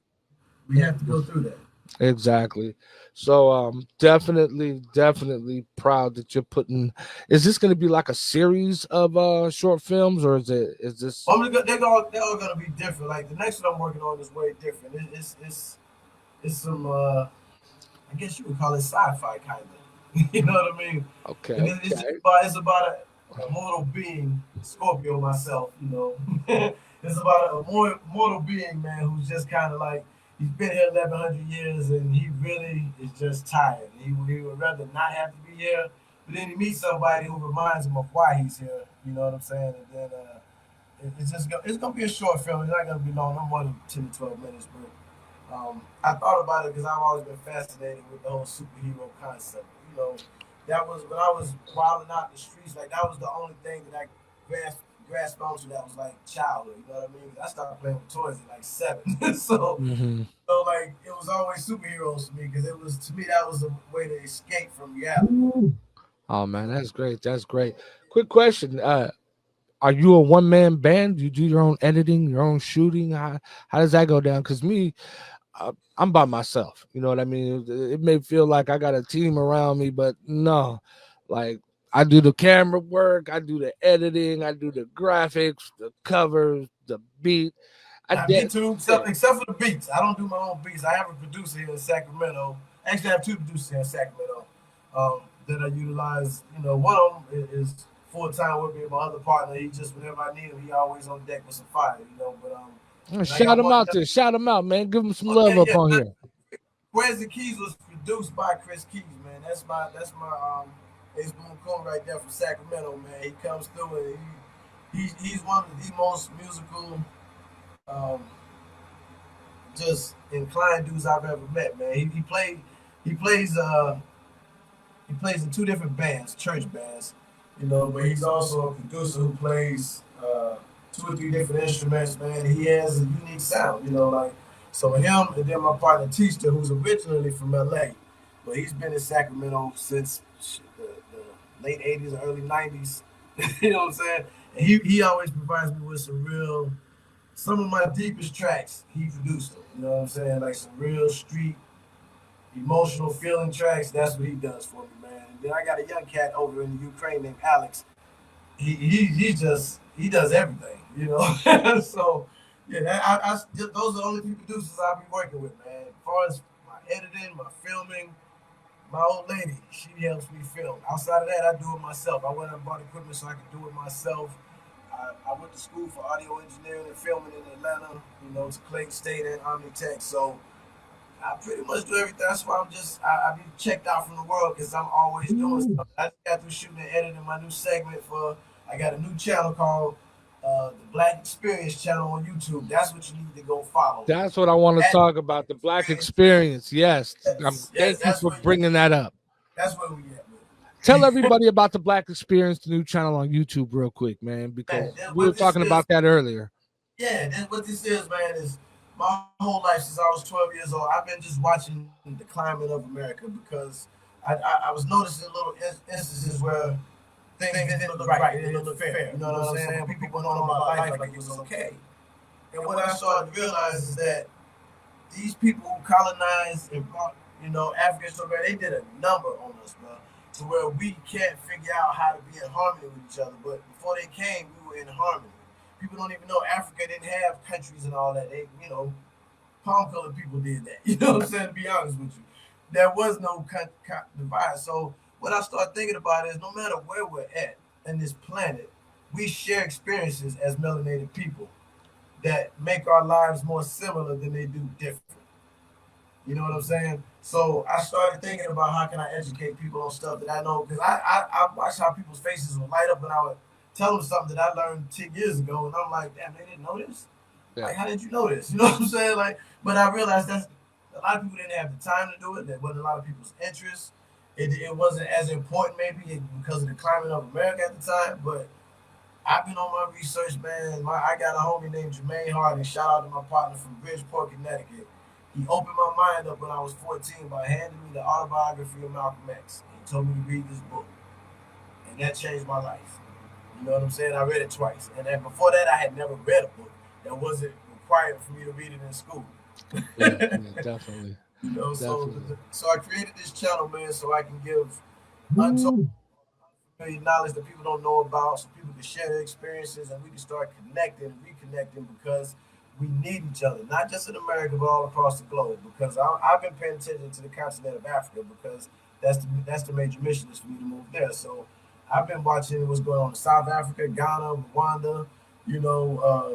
We have to go through that. exactly. So definitely proud that you're putting. Is this gonna be like a series of short films, or is this They're all gonna be different. Like the next one I'm working on is way different. It's some I guess you would call it sci-fi kind of. You know what I mean? And okay? it's about a mortal being, Scorpio myself. You know, it's about a mortal being, man, who's just kind of like he's been here 1,100 years, and he really is just tired. He would rather not have to be here, but then he meets somebody who reminds him of why he's here. You know what I'm saying? And then it's gonna be a short film. It's not gonna be long, no more than 10 to 12 minutes, but. I thought about it because I've always been fascinated with the whole superhero concept. You know, that was when I was wilding out in the streets. Like that was the only thing that I grasped onto that was like childhood. You know what I mean? I started playing with toys at like 7, Hmm. so like it was always superheroes to me because it was to me that was a way to escape from reality. Oh man, that's great. That's great. Quick question: are you a one man band? You do your own editing, your own shooting? How does that go down? Because me, I'm by myself. You know what I mean? It may feel like I got a team around me, but no. Like I do the camera work, I do the editing, I do the graphics, the covers, the beat. I Me did. too, Yeah. except for the beats. I don't do my own beats. I have a producer here in Sacramento. Actually, I have two producers here in Sacramento that I utilize. You know, one of them is full time with me. My other partner, he just whenever I need him, he always on deck with some fire. You know, but and I Shout got them one. out there. Shout them out, man. Give them some Oh love yeah, up yeah. on here. Quez Keys was produced by Chris Keys, man. That's my ace boom coon right there from Sacramento, man. He comes through and he's one of the most musical um, just inclined dudes I've ever met, man. He plays he plays in two different bands, church bands, you know, but he's also a producer who plays two or three different instruments, man. He has a unique sound, you know, like so him and then my partner Teacher, who's originally from LA, but he's been in Sacramento since the late '80s, early '90s. You know what I'm saying? And he always provides me with some of my deepest tracks. He produced them. You know what I'm saying? Like some real street emotional feeling tracks. That's what he does for me, man. And then I got a young cat over in the Ukraine named Alex. He does everything, you know. So yeah, those are the only two producers I'll be working with, man. As far as my editing, my filming, my old lady, she helps me film. Outside of that, I do it myself. I went and bought equipment so I could do it myself. I went to school for audio engineering and filming in Atlanta, you know, to Clayton State and Omnitech. So I pretty much do everything. That's why I be checked out from the world because I'm always doing stuff. I just got through shooting and editing my new segment I got a new channel called the Black Experience channel on YouTube. That's what you need to go follow. That's what I want to That talk about. The black experience. experience. Yes. Yes, Thank you that's for where bringing that up. that's where we at, Tell man. everybody about the Black Experience, the new channel on YouTube, real quick, man, because we were What this talking is, about that earlier. yeah, what this is, man, is my whole life since I was 12 years old. I've been just watching the climate of America because I was noticing little instances where things didn't look right, they didn't look fair. You know what I'm saying? People went on about life like it was okay. And what I started to realize is that these people who colonized and brought, you know, Africans over there, they did a number on us, bro. To where we can't figure out how to be in harmony with each other. But before they came, we were in harmony. People don't even know Africa didn't have countries and all that. They, you know, palm colored people did that. You know what I'm saying? To be honest with you, there was no divide. So what I start thinking about is no matter where we're at in this planet, we share experiences as melanated people that make our lives more similar than they do different. You know what I'm saying? So I started thinking about how can I educate people on stuff that I know because I watch how people's faces would light up when I would tell them something that I learned 10 years ago, and I'm like, damn, they didn't know this. Yeah, Like, how did you know this? You know what I'm saying? Like, but I realized that's a lot of people didn't have the time to do it. That wasn't a lot of people's interest. It wasn't as important maybe because of the climate of America at the time. But I've been on my research, man. I got a homie named Jermaine Harding. Shout out to my partner from Bridgeport, Connecticut. He opened my mind up when I was 14 by handing me the autobiography of Malcolm X. He told me to read this book, and that changed my life. You know what I'm saying? I read it twice, and then before that, I had never read a book that wasn't required for me to read it in school. yeah, yeah, definitely, You know, definitely. so I created this channel, man, so I can give untold knowledge that people don't know about, so people can share their experiences and we can start connecting and reconnecting because we need each other, not just in America, but all across the globe. Because I've been paying attention to the continent of Africa because that's the major mission is for me to move there. So I've been watching what's going on in South Africa, Ghana, Rwanda,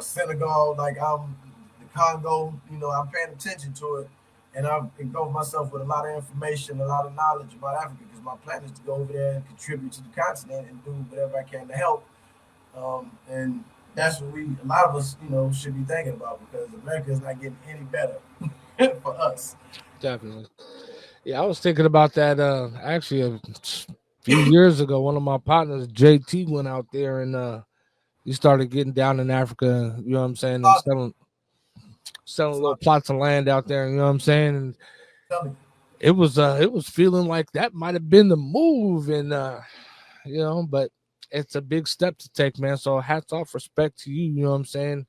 Senegal, like the Congo. You know, I'm paying attention to it and I've engulfed myself with a lot of information, a lot of knowledge about Africa because my plan is to go over there and contribute to the continent and do whatever I can to help. And that's what a lot of us, should be thinking about because America is not getting any better for us. Definitely. Yeah, I was thinking about that actually a few years ago. One of my partners, JT, went out there and he started getting down in Africa, you know what I'm saying, and Awesome. selling That's little awesome. plots of land out there, you know what I'm saying? And Tell me. it was feeling like that might have been the move and but it's a big step to take, man. So hats off, respect to you, you know what I'm saying?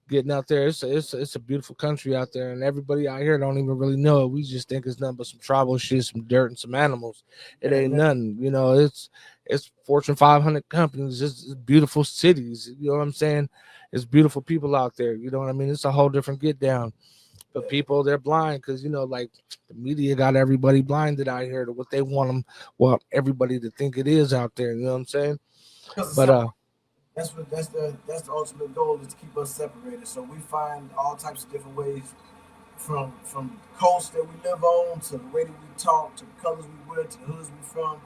Getting out there. It's a beautiful country out there, and everybody out here don't even really know it. We just think it's nothing but some tribal shit, some dirt, and some animals. It Yeah, ain't man. nothing, you know. It's Fortune 500 companies. It's beautiful cities. You know what I'm saying? It's beautiful people out there. You know what I mean? It's a whole different get down. But people, they're blind because like the media got everybody blinded out here to what they want everybody to think it is out there. You know what I'm saying? Because of But separation. That's the ultimate goal is to keep us separated. So we find all types of different ways from the coast that we live on to the way that we talk to the colors we wear to the hoods we from.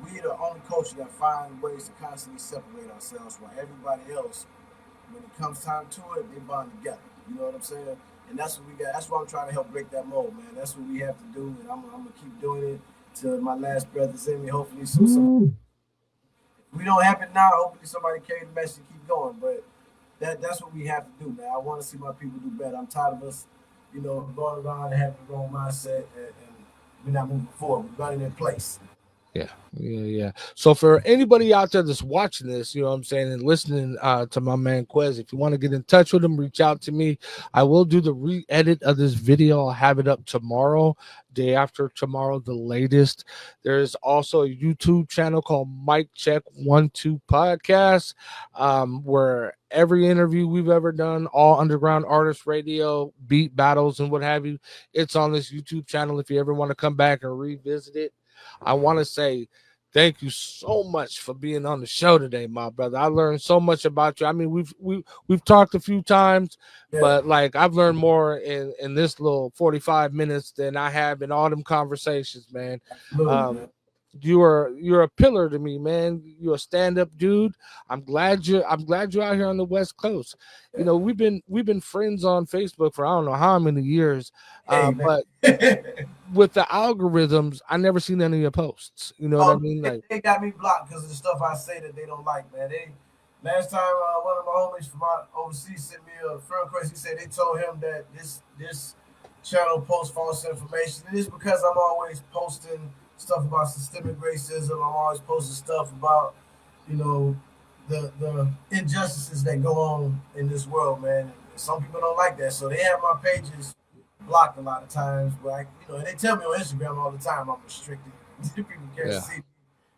We the only culture that find ways to constantly separate ourselves while everybody else, when it comes time to it, they bond together. You know what I'm saying? And that's what we got. That's why I'm trying to help break that mold, man. That's what we have to do, and I'm gonna keep doing it till my last breath is in me. Hopefully, so some if we don't happen now, hopefully somebody carry the message and keep going. But that's what we have to do, man. I want to see my people do better. I'm tired of us, going around and having the wrong mindset and we're not moving forward. We're running in place. yeah, yeah, yeah. So for anybody out there that's watching this, you know what I'm saying, and listening to my man Quez, if you want to get in touch with him, reach out to me. I will do the re-edit of this video. I'll have it up tomorrow, day after tomorrow, the latest. There's also a YouTube channel called Mike Check 1-2 Podcast, where every interview we've ever done, all underground artist radio, beat battles, and what have you, it's on this YouTube channel. If you ever want to come back and revisit it, I want to say thank you so much for being on the show today, my brother. I learned so much about you. I mean, we've talked a few times, Yeah, but like I've learned more in this little 45 minutes than I have in all them conversations, man. absolutely, Um, man. you're a pillar to me, man. You're a stand-up dude. I'm glad you're out here on the West Coast. You Yeah. know, we've been friends on Facebook for I don't know how many years, Hey, man. but with the algorithms, I never seen any of your posts. You know what I Oh, mean? Like, they got me blocked because of the stuff I say that they don't like, man. They last time one of my homies from out overseas sent me a friend request. He said they told him that this channel posts false information. It is because I'm always posting stuff about systemic racism. I'm always posting stuff about you know the injustices that go on in this world, man. Some people don't like that, so they have my pages blocked a lot of times. But and they tell me on Instagram all the time I'm restricted. People can't yeah. see me.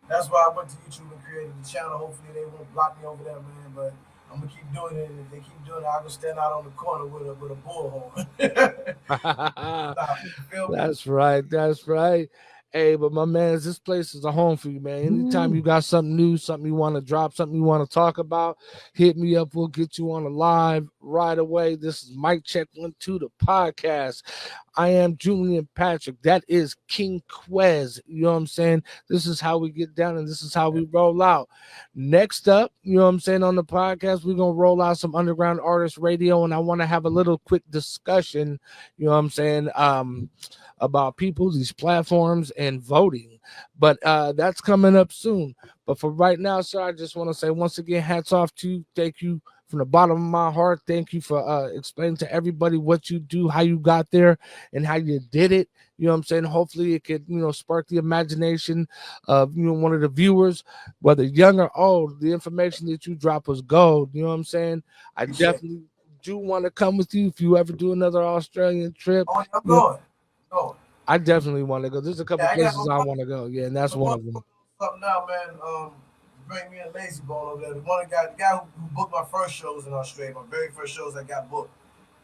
That's why I went to YouTube and created the channel. Hopefully they won't block me over there, man. But I'm gonna keep doing it. And if they keep doing it, I'll go stand out on the corner with a bullhorn. Stop. You feel me? That's right. That's right. Hey, but my man, this place is a home for you, man. Anytime you got something new, something you want to drop, something you want to talk about, hit me up. We'll get you on a live right away. This is Mic Check 1 2, the podcast. I am Julian Patrick. That is King Quez. You know what I'm saying? This is how we get down and this is how we roll out. Next up, you know what I'm saying, on the podcast, we're going to roll out some underground artist radio, and I want to have a little quick discussion, you know what I'm saying, about people, these platforms, and voting. But that's coming up soon. But for right now, sir, I just want to say once again, hats off to you. Thank you from the bottom of my heart. Thank you for explaining to everybody what you do, how you got there, and how you did it. You know what I'm saying? Hopefully it could, spark the imagination of, one of the viewers, whether young or old. The information that you drop was gold. You know what I'm saying? I definitely do want to come with you if you ever do another Australian trip. Oh, I'm going. I definitely want to go. There's a couple places I want to go. Yeah, and that's one of them. Something now, man. Bring me a lazy bone over there. The guy who booked my first shows in Australia, my very first shows I got booked.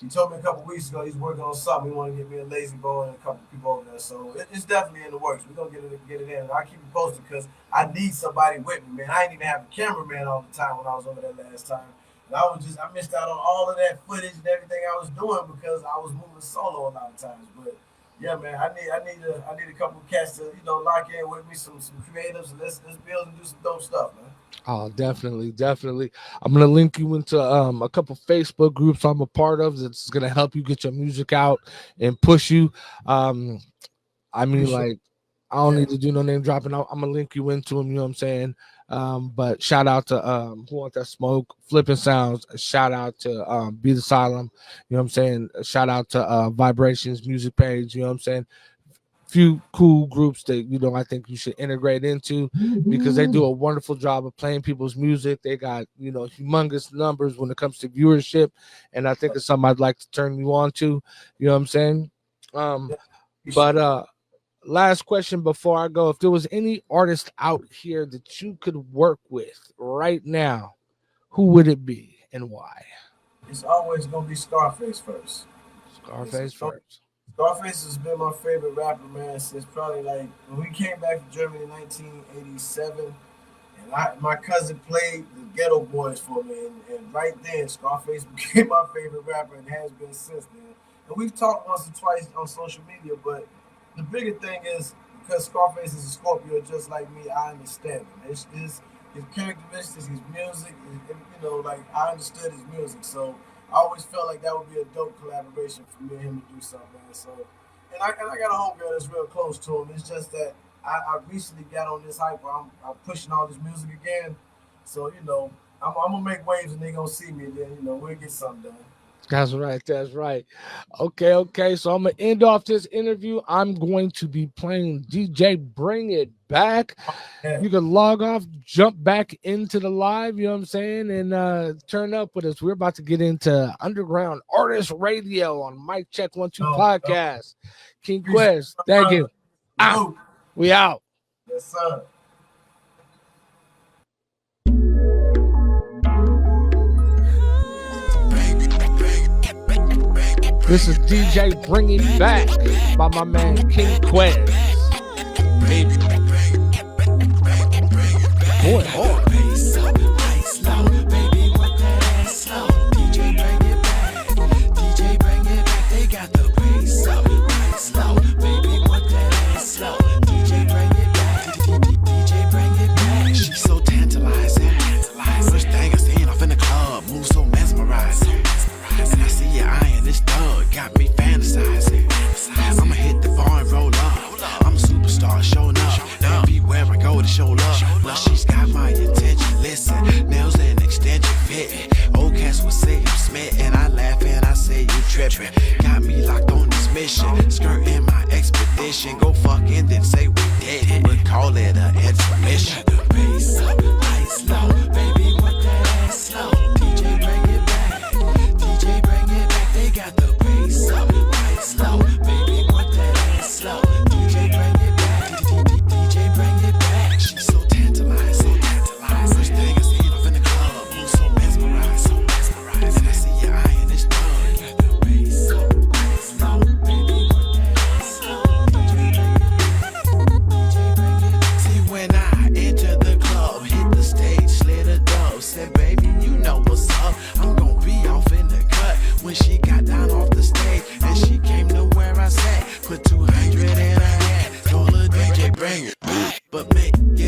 He told me a couple weeks ago he's working on something. He want to get me a lazy bone and a couple people over there. So it's definitely in the works. We're gonna get it in. And I'll keep you posted because I need somebody with me, man. I ain't even have a cameraman all the time when I was over there last time. And I missed out on all of that footage and everything I was doing because I was moving solo a lot of times. But yeah, man, I need a couple of cats to lock in with me, some creatives, and let's build and do some dope stuff, man. Oh, definitely. I'm gonna link you into a couple Facebook groups I'm a part of that's gonna help you get your music out and push you. I don't need to do no name dropping. I'm gonna link you into them. You know what I'm saying? But shout out to Who Want That Smoke, Flipping Sounds. Shout out to Beat Asylum. You know what I'm saying? Shout out to Vibrations Music Page. You know what I'm saying? Few cool groups that I think you should integrate into because they do a wonderful job of playing people's music. They got humongous numbers when it comes to viewership, and I think it's something I'd like to turn you on to. You know what I'm saying? But last question before I go: if there was any artist out here that you could work with right now, who would it be and why? It's always gonna be Scarface first. Scarface has been my favorite rapper, man, since probably like when we came back from Germany in 1987. And my cousin played the Ghetto Boys for me. And right then, Scarface became my favorite rapper and has been since then. And we've talked once or twice on social media, but the bigger thing is because Scarface is a Scorpio just like me, I understand him. It's his characteristics, his music, I understood his music. So I always felt like that would be a dope collaboration for me and him to do something, man. So, and I got a homegirl that's real close to him. It's just that I recently got on this hype where I'm pushing all this music again. So, I'm gonna make waves and they gonna see me. And then, we'll get something done. That's right. Okay. So I'm gonna end off this interview. I'm going to be playing DJ Bring It Back. Yeah. You can log off, jump back into the live, you know what I'm saying, and turn up with us. We're about to get into underground artist radio on Mic Check 1 2 podcast. King Quez, thank you. Out. We out. Yes, sir. This is DJ Bring It Back by my man King Quez. Baby, boy, hard. Got me fantasizing. I'ma hit the bar and roll up. I'm a superstar showing up. Everywhere I go to show love. Well, she's got my attention. Listen, nails and extension fit. Old cats would say I'm smitten. And I laugh and I say you tripping. Got me locked on this mission. Skirting my expedition. Go fuck and then say we did it. We'll call it an intermission. The bass up, lights low. Baby, what that ass slow. DJ bring it back. DJ bring it back. They got the bass up, lights low. Baby, what that ass slow. DJ bring it back. DJ bring it back. She's so tantalized, so tantalized. First thing I see off in the club, move so mesmerized, so mesmerized. And I see your eye in this thug. Got the bass up, lights low. Baby, what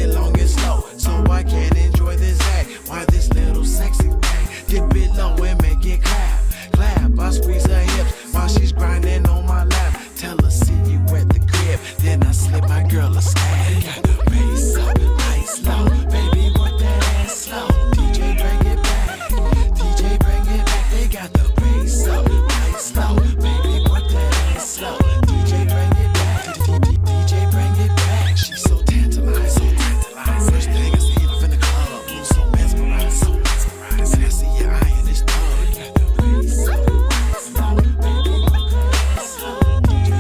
it long and slow, so I can enjoy this act. Why this little sexy thing? Dip it low and make it clap, clap. I squeeze her hips while she's grinding on my lap. Tell her see you at the crib, then I slip my girl a snag. Got the bass up, nice low, baby want that ass slow. DJ bring it back, DJ bring it back. They got the bass up, nice low, baby want that ass slow. DJ bring it back, DJ bring it back. She's so tantalized, so tantalized. First thing I see her in the club, I'm so mesmerized, so mesmerized. And I see your eye in this thug. Got the bass up, nice low, baby want that ass slow. DJ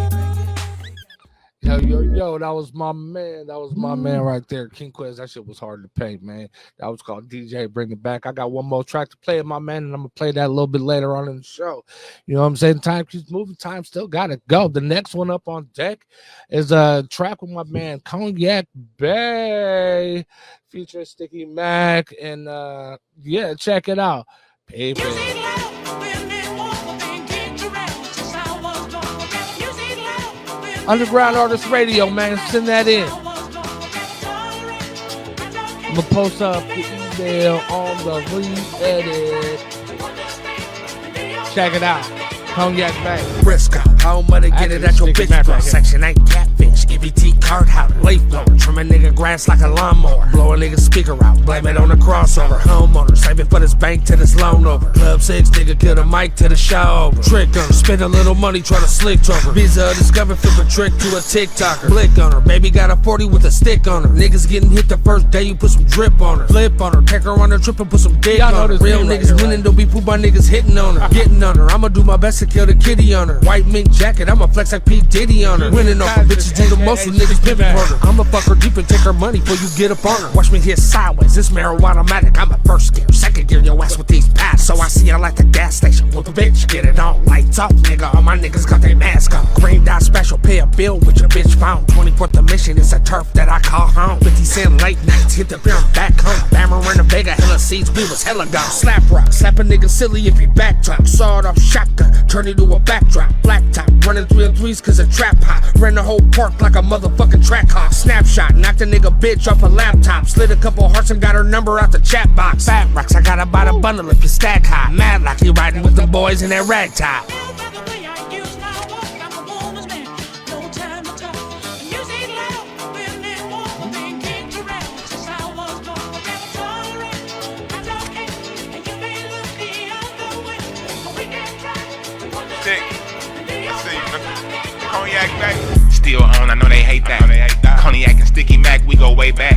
bring it back. Yo, that was my man. That was my man right there. King Quez, that shit was hard to pay, man. That was called DJ Bring It Back. I got one more track to play, my man, and I'm going to play that a little bit later on in the show. You know what I'm saying? Time keeps moving. Time still got to go. The next one up on deck is a track with my man, Cognac Bay, featuring Sticky Mac. And, yeah, check it out. Baby. Underground Artist Radio, man. Send that in. I'm going to post up the email on the re-edit. Check it out. Cognac Bay. Briscoe, how am I to get it at your bitch bro? Section 8 catfish, EBT card holder, leaf blower, trim a nigga grass like a lawnmower, blow a nigga speaker out, blame it on the crossover, homeowner, save it for this bank till this loan over, Club 6 nigga kill the mic to the show over, trick on her, spend a little money try to slick talk her, Visa discover flip a trick to a TikToker, blick on her, baby got a 40 with a stick on her, niggas getting hit the first day you put some drip on her, flip on her, take her on a trip and put some dick on her, real niggas winning, don't be fooled by niggas hitting on her, getting on her, I'ma do my best to kill the kitty on her, white mink jacket, I'ma flex like P. Diddy on her, winning off her, bitches do the most with niggas pimping for her, I'ma fuck her deep and take her money before you get up on her, watch me hit sideways, this marijuana-matic, I'm a first gear, second gear your ass with these pads, so I see her like the gas station, with a bitch, get it on, lights off nigga, all my niggas got their mask on, green dot special, pay a bill with your bitch phone, 24th mission, it's a turf that I call home, 50 cent late nights, hit the beer back home, Bammer in the Vega, hella seats, we was hella gone, slap rock, slap a nigga silly if he backtrack, sawed off shotgun, turn it to a backdrop, black top, running 303s cause a trap hop, ran the whole park like a motherfucking track hawk, snapshot, knocked a nigga bitch off a laptop, slid a couple hearts and got her number out the chat box, fat rocks, I gotta buy the bundle if you stack high, mad like he riding with the boys in that rag top. Cognac Bay. Still on, I know they hate that. Cognac and Sticky Mac, we go way back.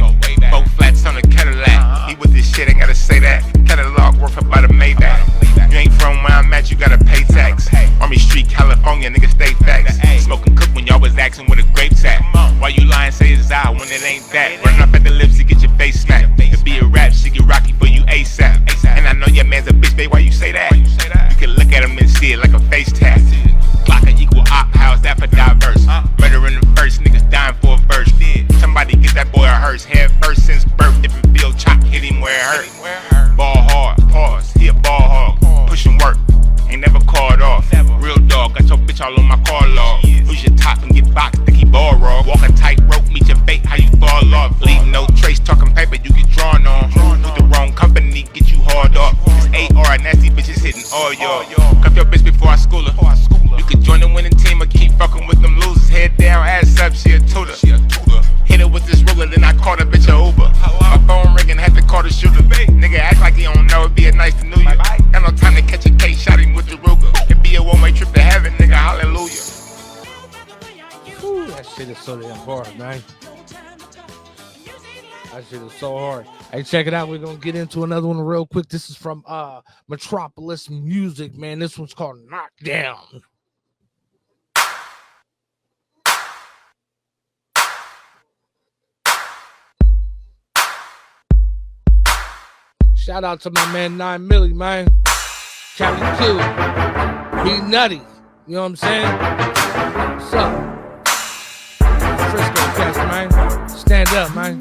Both flats on the Cadillac. He with this shit, ain't gotta say that. Catalog worth about a Maybach. You ain't from where I'm at, you gotta pay tax. Army Street, California, niggas stay facts. Smoking cook when y'all was asking where the grapes at. Why you lying, say it's out when it ain't that. Running up at the lips to get your face smacked. If be a rap, shit get rocky for you ASAP. And I know your man's a bitch, babe, why you say that? You can look at him and see it like a face tap. Clock an equal op, how's that for diverse? Murder in the first, niggas dying for a verse. Somebody get that boy a hearse, head first since birth. Different field, chop, hit him where it hurt. Ball hard, pause, he a ball hog. Pushing work, ain't never called off. Real dog, got your bitch all on my car log. Lose your top and get boxed, think he ball raw. Walk a tight rope, meet your fate, how you fall off. Leave no trace, talking paper, you get drawn on. With the wrong company, get you hard off. This AR, nasty bitches hitting all y'all. Cuff your bitch before I school her. You could join the winning team or keep fucking with them losers. Head down, ass up, she a tutor. Hit it with this ruler, then I called a bitch a Uber. My phone ringing, had to call the shooter. Nigga act like he don't know, it'd be a nice to know you. Got no time to catch a case, shot him with the Ruger. It'd be a one-way trip to heaven, nigga, hallelujah. Ooh, that shit is so damn hard, man. That shit is so hard. Hey, check it out. We're going to get into another one real quick. This is from Metropolis Music, man. This one's called Knockdown. Shout out to my man 9 Millie, man. Cali Q. Be nutty. You know what I'm saying? What's up? Frisco Cast, man. Stand up, man.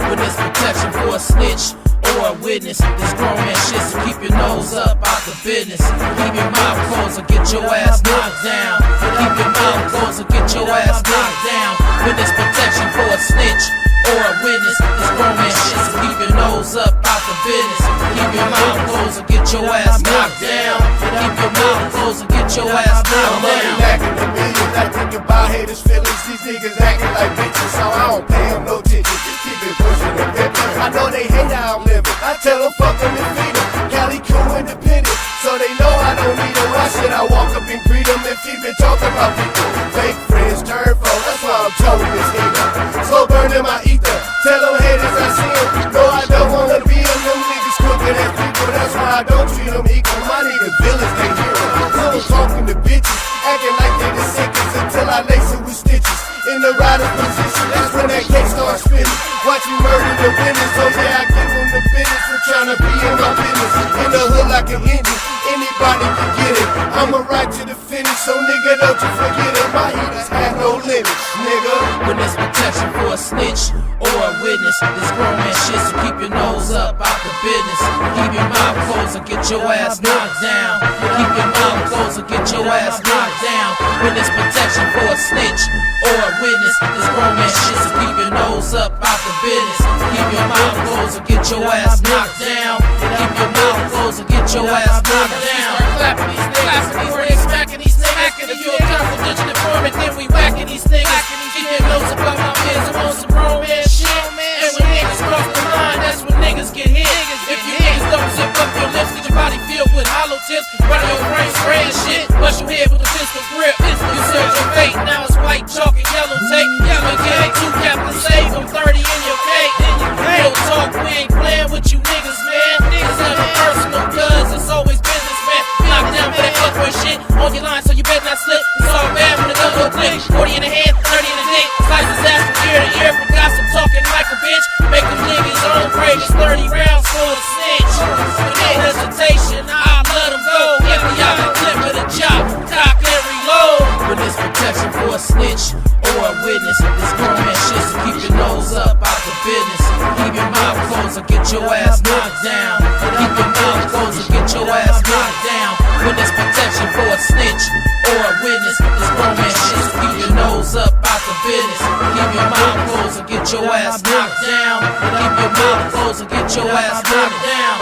Witness protection for a snitch. or a witness. This grown man shit, so keep your nose up out the business. Keep your mouth closed or get your ass knocked down. Keep your mouth closed or get your ass knocked down. Witness protection for a snitch or a witness. This grown man shit, so keep your nose up out the business. Keep your mouth closed or get your ass knocked down. Keep your mouth closed or get your ass knocked down. Lacking the millions, I think about haters' feelings. These niggas acting like bitches, so I don't pay them no attention. Just keep it pushing and pimping. I know they hate how I'm living. I tell them fuck them and feed them. Cali cool independent, so they know I don't need them. Why should I walk up and greet them if keep it talking about people? Fake friends turn foes, that's why I'm towing this nigga. Slow burn in my ether, tell them haters I see them. No, I don't wanna be them, them niggas crooked as people. That's why I don't treat them equal. My niggas villains, they heroes. I'm talking to bitches, acting like they the sickest until I lace it with stitches. In the rider's position, that's when that cake starts spinning. Watch me murder the witness, so yeah, I give them the business for trying to be in my business. In the hood like an engine, anybody can get it. I'ma ride to the finish, so nigga, don't you forget it. My haters have no limits, nigga. Witness protection for a snitch or a witness. This grown man shit, so keep your nose up out the business. Keep your mouth closed or get your ass knocked down. Keep your mouth closed or get your ass knocked down. Witness protection for a snitch or a witness. This grown man shit, so keep your nose up out the business. Keep your mouth closed or get your ass knocked down. Keep your mouth closed or get your ass knocked down. Clapping these niggas, smacking these niggas. If you a confidential informant, then we whacking these niggas. Keep your nose about my biz, I'm on some grown man shit. And when niggas cross the line, that's when niggas get hit. If you niggas don't zip up your lips, get your body filled with hollow tips. Run your brain spraying shit, bust your head with a pistol grip. You search your fate, now it's white chalk and yellow tape. Yellow gang, two captain save, I'm 30 in your cake. Real talk, we ain't playing with you niggas, man. Niggas never personal, cuz it's always business, man. Knock down for that fuckboy shit on your line, so you better not slip. It's all bad when the gun go click. 40 in the hand, 30 in the dick. Slice his ass from ear to ear, from gossip talking like a bitch. Make them niggas own grave, it's 30 rounds for a snitch. With no hesitation, I'll let them go. Get me out the clip of the chop, cock and reload. Witness protection for a snitch or a witness. This grown man shit, so keep your nose up out the business. Keep your mouth closed or get your ass knocked down. Keep your mouth closed or get your ass knocked down. Witness protection for a snitch or a witness. This grown man shit, so keep your nose up out the business. Keep your mouth closed or get your ass knocked down. Keep your mouth closed or get your ass knocked down.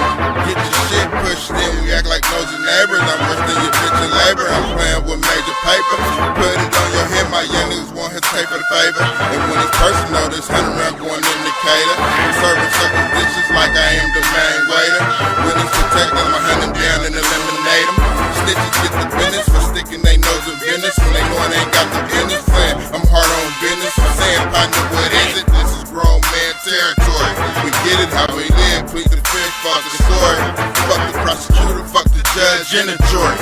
Get your shit pushed in, we act like nosy neighbors. I'm worse than your bitch in labor. I'm playing with major paper. Put it on your head, my young niggas won't hesitate for the favor. And when it's personal, this 100 round going indicator. I'm serving suckers dishes like I am the main waiter. When it's protected, I'ma hunt them down and eliminate them. Snitches get the business for sticking they nose in business. And they know I ain't got the business. Saying I'm hard on business. I'm saying, partner, what is it? This is grown man territory. We get it how we live, plead the fifth, fuck the story. Fuck the prosecutor, fuck the judge and the jury.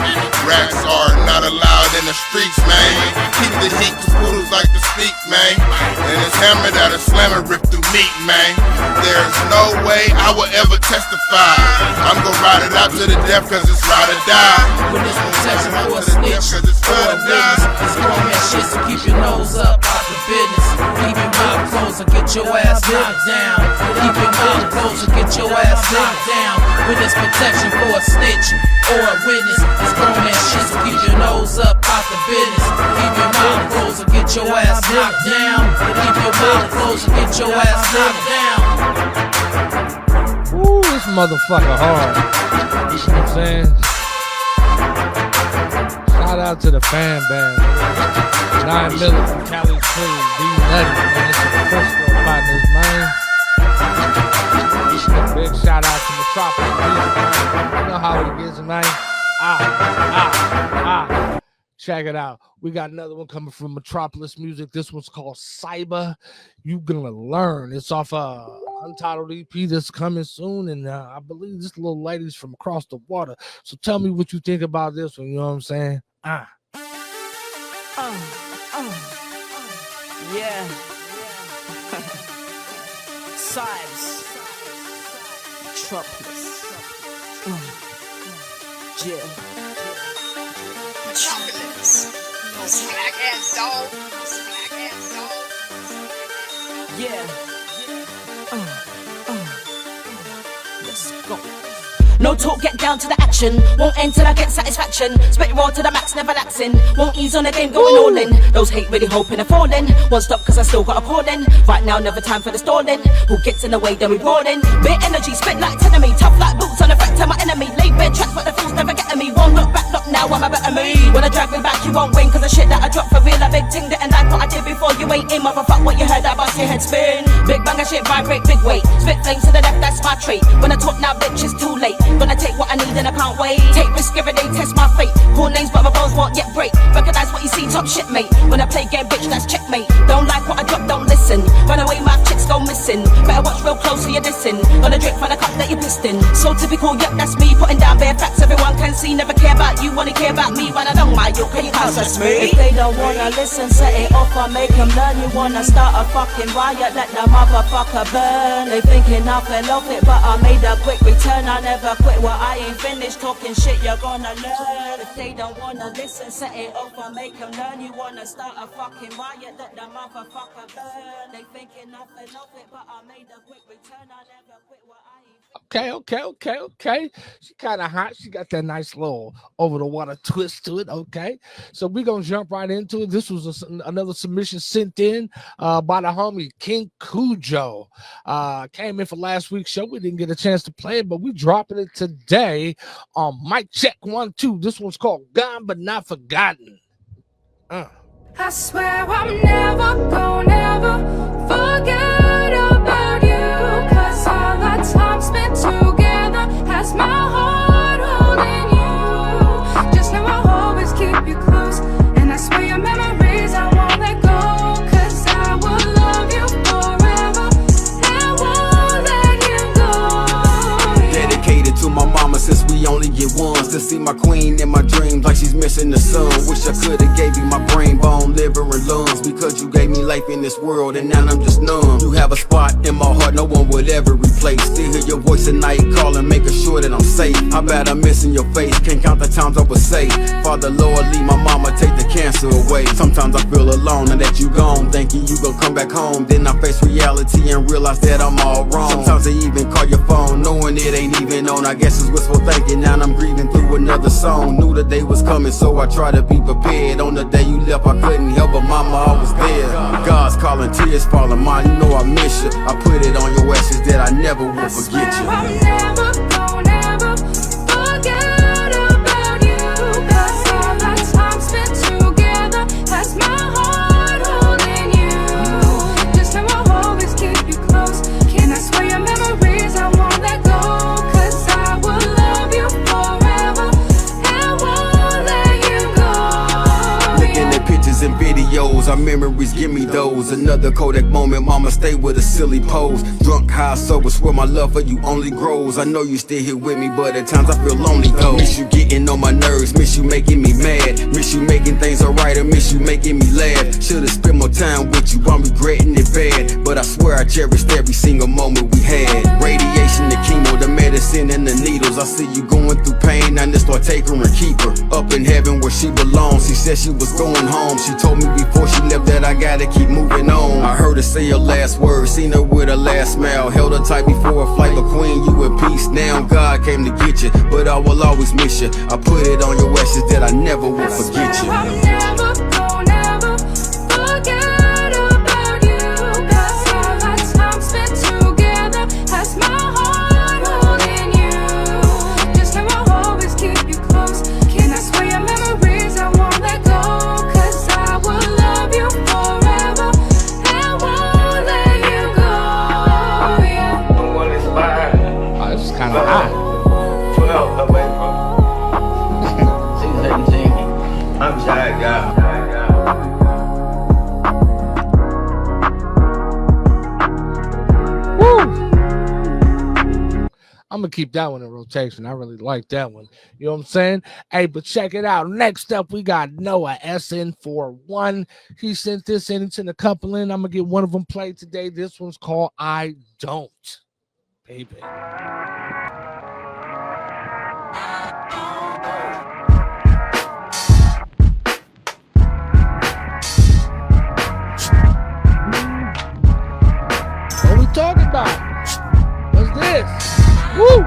Rats are not allowed in the streets, man. Keep the heat, cause poodles like to speak, man. And it's hammer that'll slam and rip through meat, man. There's no way I will ever testify. I'm gonna ride it out to the death, cause it's ride or die. Witness protection for a snitch or a witness. This grown man shit, so keep your nose up out the business. Keep your mouth closed or get your ass knocked down. Keep your mouth closed or get your ass knocked down. Witness protection for a snitch or a witness. This grown man shit, so keep your nose up out the business. Keep your mouth closed or get your ass knocked down. Keep your mouth closed or get your ass knocked down. Ooh, this motherfucker hard. You know what I'm saying? Shout out to the fan band. 9 Miller from Cali City, D Nutty, man. It's the Frisco partners, man. Big shout out to Metropolis Music, man. You know how it gets, man. Check it out. We got another one coming from Metropolis Music. This one's called Cyber. You gonna learn. It's off Untitled EP that's coming soon, and I believe this little lady's from across the water. So tell me what you think about this one. You know what I'm saying? Yeah. Cybes. Metropolis. Yeah. Chocolates. No smack ass dog. Yeah. Go. No talk, get down to the action. Won't end till I get satisfaction. Spit raw to the max, never laxing. Won't ease on the game, going all in. Those hate really hoping and falling. Won't stop cause I still got a calling. Right now, never time for the stalling. Who gets in the way, then we rolling. Bit energy, spit like enemy. Tough like boots on the back to my enemy. Lay bed tracks, but the fools never getting me. Won't look back, look now, I'm a better me. When I drag me back, you won't win. Cause the shit that I drop for real, a big ting didn't like what I did before. You ain't in, motherfuck what you heard, I bust your head spin. Big bang of shit, vibrate, big weight. Spit flames to the left, that's my trait. When I talk now, bitch, it's too late. Gonna take what I need and I can't wait. Take risk every day, test my fate. Call names but my bones won't yet break. Recognize what you see, top shit mate. When I play game, bitch, that's checkmate. Don't like what I drop, don't listen. Run away, my chicks go missing. Better watch real close for your dissing. Gonna drink from the cup that you're pissed in. So typical, yep, that's me. Putting down bare facts, everyone can see. Never care about you, only care about me. When I don't mind you, can you pass that's me? If they don't wanna listen, set it off or make them learn. You wanna start a fucking riot, let the motherfucker burn. They thinking I fell off it, but I made a quick return. I never quit, well I ain't finished talking shit, you're gonna learn. If they don't wanna listen, set it off or make them learn. You wanna start a fucking riot, let the motherfucker burn. They thinking I fell off it, but I made a quick return. I never quit, well I ain't. Okay. She kind of hot. She got that nice little over the water twist to it. Okay. So we're going to jump right into it. This was another submission sent in by the homie King Cujo. Came in for last week's show. We didn't get a chance to play it, but we dropping it today on Mic Check 1 2. This one's called Gone But Not Forgotten. I swear I'm never gonna ever forget about you. Cause all the time spent together has my heart holding you. Just know I'll always keep you close. And I swear your memories I won't let go. Cause I will love you forever and won't let you go. Dedicated to my mama since we only get once. To see my queen in my dreams like she's missing the sun. Wish I could've gave you my brain, bone, liver, and lungs. Because you gave me life in this world and now I'm just numb. You have a spot in my heart no one would ever replace. Still hear your voice at night calling, making sure that I'm safe. How bad I'm missing your face, can't count the times I was safe. Father Lord, leave my mama, take the cancer away. Sometimes I feel alone and that you gone, thinking you gon' come back home. Then I face reality and realize that I'm all wrong. Sometimes I even call your phone, knowing it ain't even on. I guess it's wishful thinking, now I'm grieving through another song. Knew the day was coming, so I try to be prepared. On the day you left, I couldn't help but mama, I was there. God's calling, tears falling, mine, you know I miss you. I put it on your ashes that I never will forget you. I'm never gonna ever forget about you. Cause all the time spent together has my heart holding you. Just know I'll always keep you close. Can I swear your memories I won't let go. Cause I will love you forever and won't let you go. Looking at pictures and videos, our memories give me those. Another Kodak moment, mama stay with a silly pose. Drunk, high, sober, swear my love for you only grows. I know you still here with me, but at times I feel lonely though. Miss you getting on my nerves, miss you making me mad. Miss you making things alright, and miss you making me laugh. Should've spent more time with you, I'm regretting it bad. But I swear I cherished every single moment we had. Radiation, the chemo, the medicine and the needles. I see you going through pain, I just start take her and keep her up in heaven where she belongs. She said she was going home, she told me before she left that I gotta keep moving on. I heard her say her last words, seen her with her last smile. Held her tight before a flight, but queen, you at peace. Now God came to get you, but I will always miss you. I put it on your ashes that I never will forget you. I'm never gonna ever forget about you. Cause all the time spent together has my heart holding you. Just know I'll always keep you close. Can I swear your memories I won't let go. Cause I will love you forever and won't let you go. Yeah. Oh, this is kind of hot. 12 away from 17. I'm shy guy. I'm gonna keep that one in rotation. I really like that one. You know what I'm saying? Hey, but check it out. Next up, we got Noah SN41. He sent this in. He sent a couple in. I'm gonna get one of them played today. This one's called I Don't. Baby. What we talking about? What's this? Woo!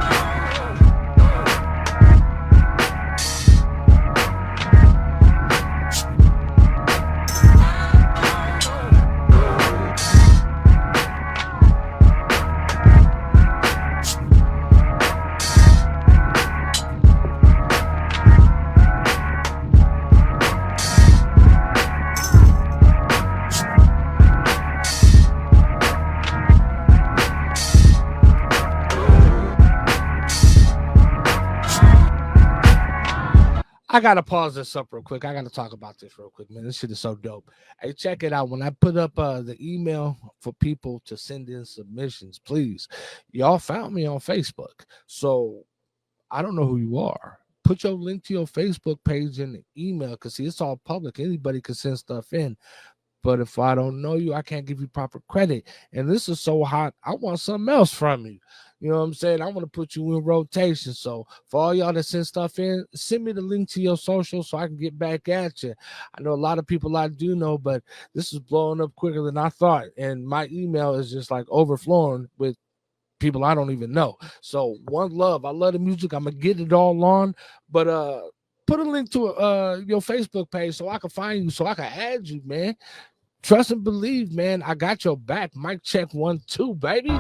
I gotta pause this up real quick. I gotta talk about this real quick, man. This shit is so dope. Hey, check it out. When I put up the email for people to send in submissions, please, y'all found me on Facebook, so I don't know who you are. Put your link to your Facebook page in the email, because see, it's all public. Anybody can send stuff in. But if I don't know you, I can't give you proper credit. And this is so hot, I want something else from you. You know what I'm saying? I want to put you in rotation. So for all y'all that send stuff in, send me the link to your social so I can get back at you. I know a lot of people I do know, but this is blowing up quicker than I thought. And my email is just like overflowing with people I don't even know. So one love. I love the music. I'm gonna get it all on. But put a link to your Facebook page so I can find you, so I can add you, man. Trust and believe, man. I got your back. Mic check 1, 2, baby.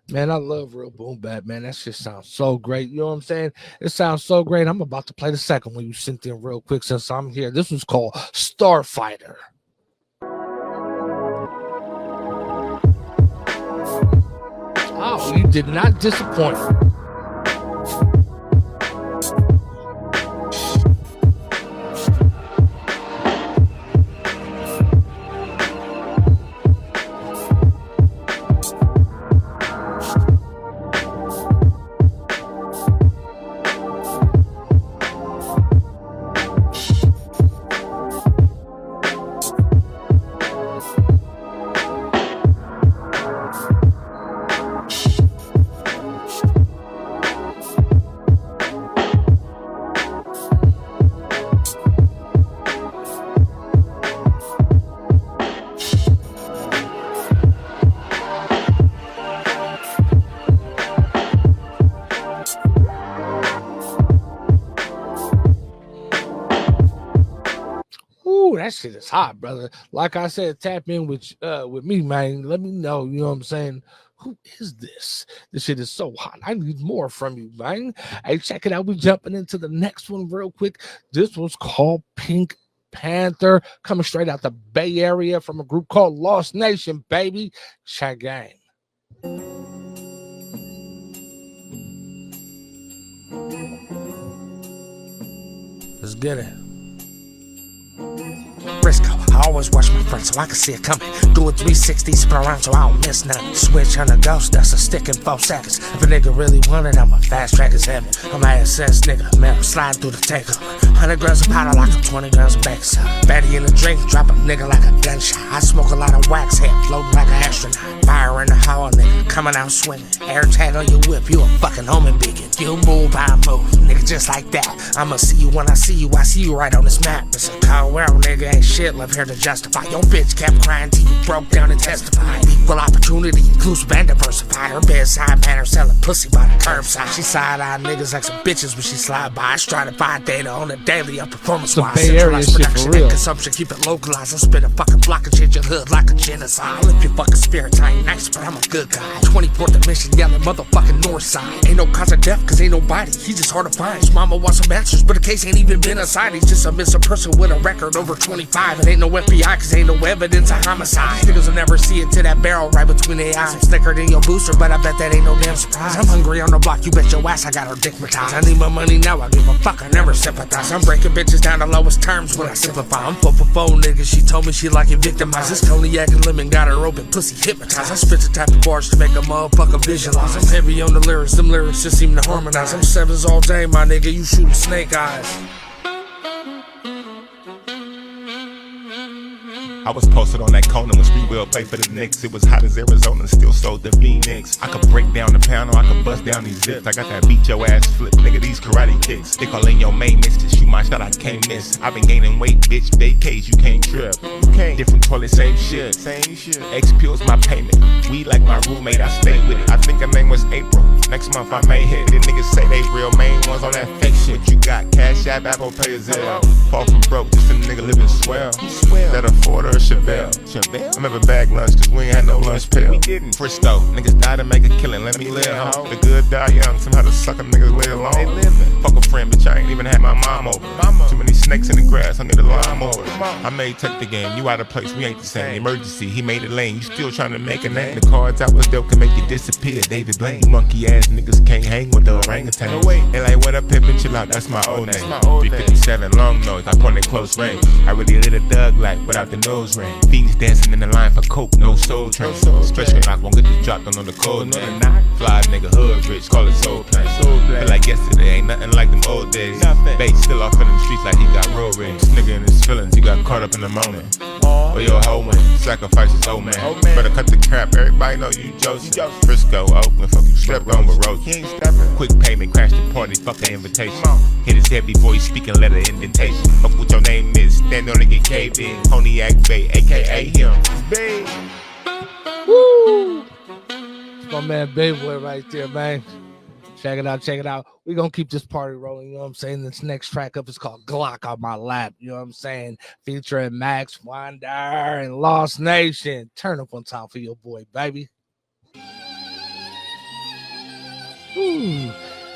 Man, I love real boom bap, man. That shit sounds so great. You know what I'm saying? It sounds so great. I'm about to play the second one you sent in real quick since I'm here. This one's called Starfighter. Oh, you did not disappoint. That shit is hot, brother. Like I said, tap in with me, man. Let me know. You know what I'm saying? Who is this? This shit is so hot. I need more from you, man. Hey, check it out. We jumping into the next one real quick. This one's called Pink Panther, coming straight out the Bay Area from a group called Lost Nation, baby. Check game. Let's get it. Briscoe, I always watch my front so I can see it coming. Do a 360, spin around so I don't miss nothing. Switch on the ghost, that's a stick in 4 seconds. If a nigga really want it, I'ma fast track his heaven. I'm an SS nigga, man, I'm sliding through the takeover. 100 grams of powder like I'm 20 grams of baking soda. Batty in the drink, drop a nigga like a gunshot. I smoke a lot of wax head, floating like an astronaut. Fire in the hall, nigga, coming out swinging. Air tag on your whip, you a fucking homing beacon. You move, I move, nigga, just like that. I'ma see you when I see you right on this map. It's a cold world, nigga, ain't shit left here to justify. Your bitch kept crying till you broke down and testified. Equal opportunity, inclusive and diversified. Her bedside manner selling pussy by the curbside. She side-eye niggas like some bitches when she slide by. Stratified data on the daily of performance-wise. Bay Area shit for real. Consumption, keep it localized. I'm spit a fucking block and change your hood like a genocide. I lift your fucking spirits, I ain't nice, but I'm a good guy. 24th dimension, yelling motherfucking north side. Ain't no cause of death, cause ain't nobody. He's just hard to find. His mama wants some answers, but the case ain't even been assigned. He's just a missing person with a record over 25. And ain't no FBI, cause ain't no evidence of homicide. Niggas will never see it to that barrel right between their eyes. I'm slicker than your booster, but I bet that ain't no damn surprise. I'm hungry on the block, you bet your ass I got her dickmatized. I need my money now, I give a fuck, I never sympathize. I'm breaking bitches down to lowest terms when I simplify. I'm 4 for 4, nigga, she told me she like it victimized. This cognac and lemon got her open, pussy hypnotized. I spit the type of bars to make a motherfucker visualize. I'm heavy on the lyrics, them lyrics just seem to harmonize. I'm 7s all day, my nigga, you shooting snake eyes. I was posted on that corner when Street Will played for the Knicks. It was hot as Arizona, still sold the Phoenix. I could break down the pound or I could bust down these zips. I got that beat your ass flip, nigga, these karate kicks. They calling your main miss to shoot my shot, I can't miss. I been gaining weight, bitch, vacays, you can't trip. You can't. Different toilet, same shit. X pills my payment. Weed like my roommate, I stay with it. I think her name was April. Next month I may hit it. Niggas say they real main ones on that fake shit. What you got? Cash App, Apple Pay, or Zelle. Fall from broke, just a nigga living swell. That a Ford or a Chevelle. I remember bag lunch, cause we ain't had no lunch pail. We didn't. Frisco, niggas die to make a killing, let me live, ho. The good die young, somehow the sucker niggas live long. They living. Fuck a friend, bitch, I ain't even had my mom over. Too many snakes in the grass, I need a lawnmower. I made take the game, you out of place, we ain't the same. Emergency, he made it lane, you still trying to make a name. The cards I was dealt can make you disappear, David Blaine. Monkey ass niggas can't hang with the orangutan. They like, what up, pimpin', chill out, that's my old name. 357, long nose, I point at close range. I really lit a thug like without the nose ring. Fiends dancing in the line for coke, no soul train. Special knock, won't get the drop, don't know the code name. Fly nigga, hood rich, call it soul plane. Feel like yesterday, ain't nothing like them old days. Bass still off in them streets like he got road rage. This nigga in his feelings, he got caught up in the moment. But your hoe win, sacrifice is old man. Better cut the crap, everybody know you Joseph. Frisco open, fuck you slept on with Rose. Quick payment, crash the party, fuck the invitation. Hit his head before he speak and let an indentation. Fuck what your name is, stand on and get caved in. Cognac Bay, aka him. Babe. Woo! It's my man Babe Boy right there, man. Check it out, check it out. We're gonna keep this party rolling, you know what I'm saying? This next track up is called Glock on My Lap, you know what I'm saying? Featuring Max Wander and Lost Nation. Turn up one time for your boy, baby.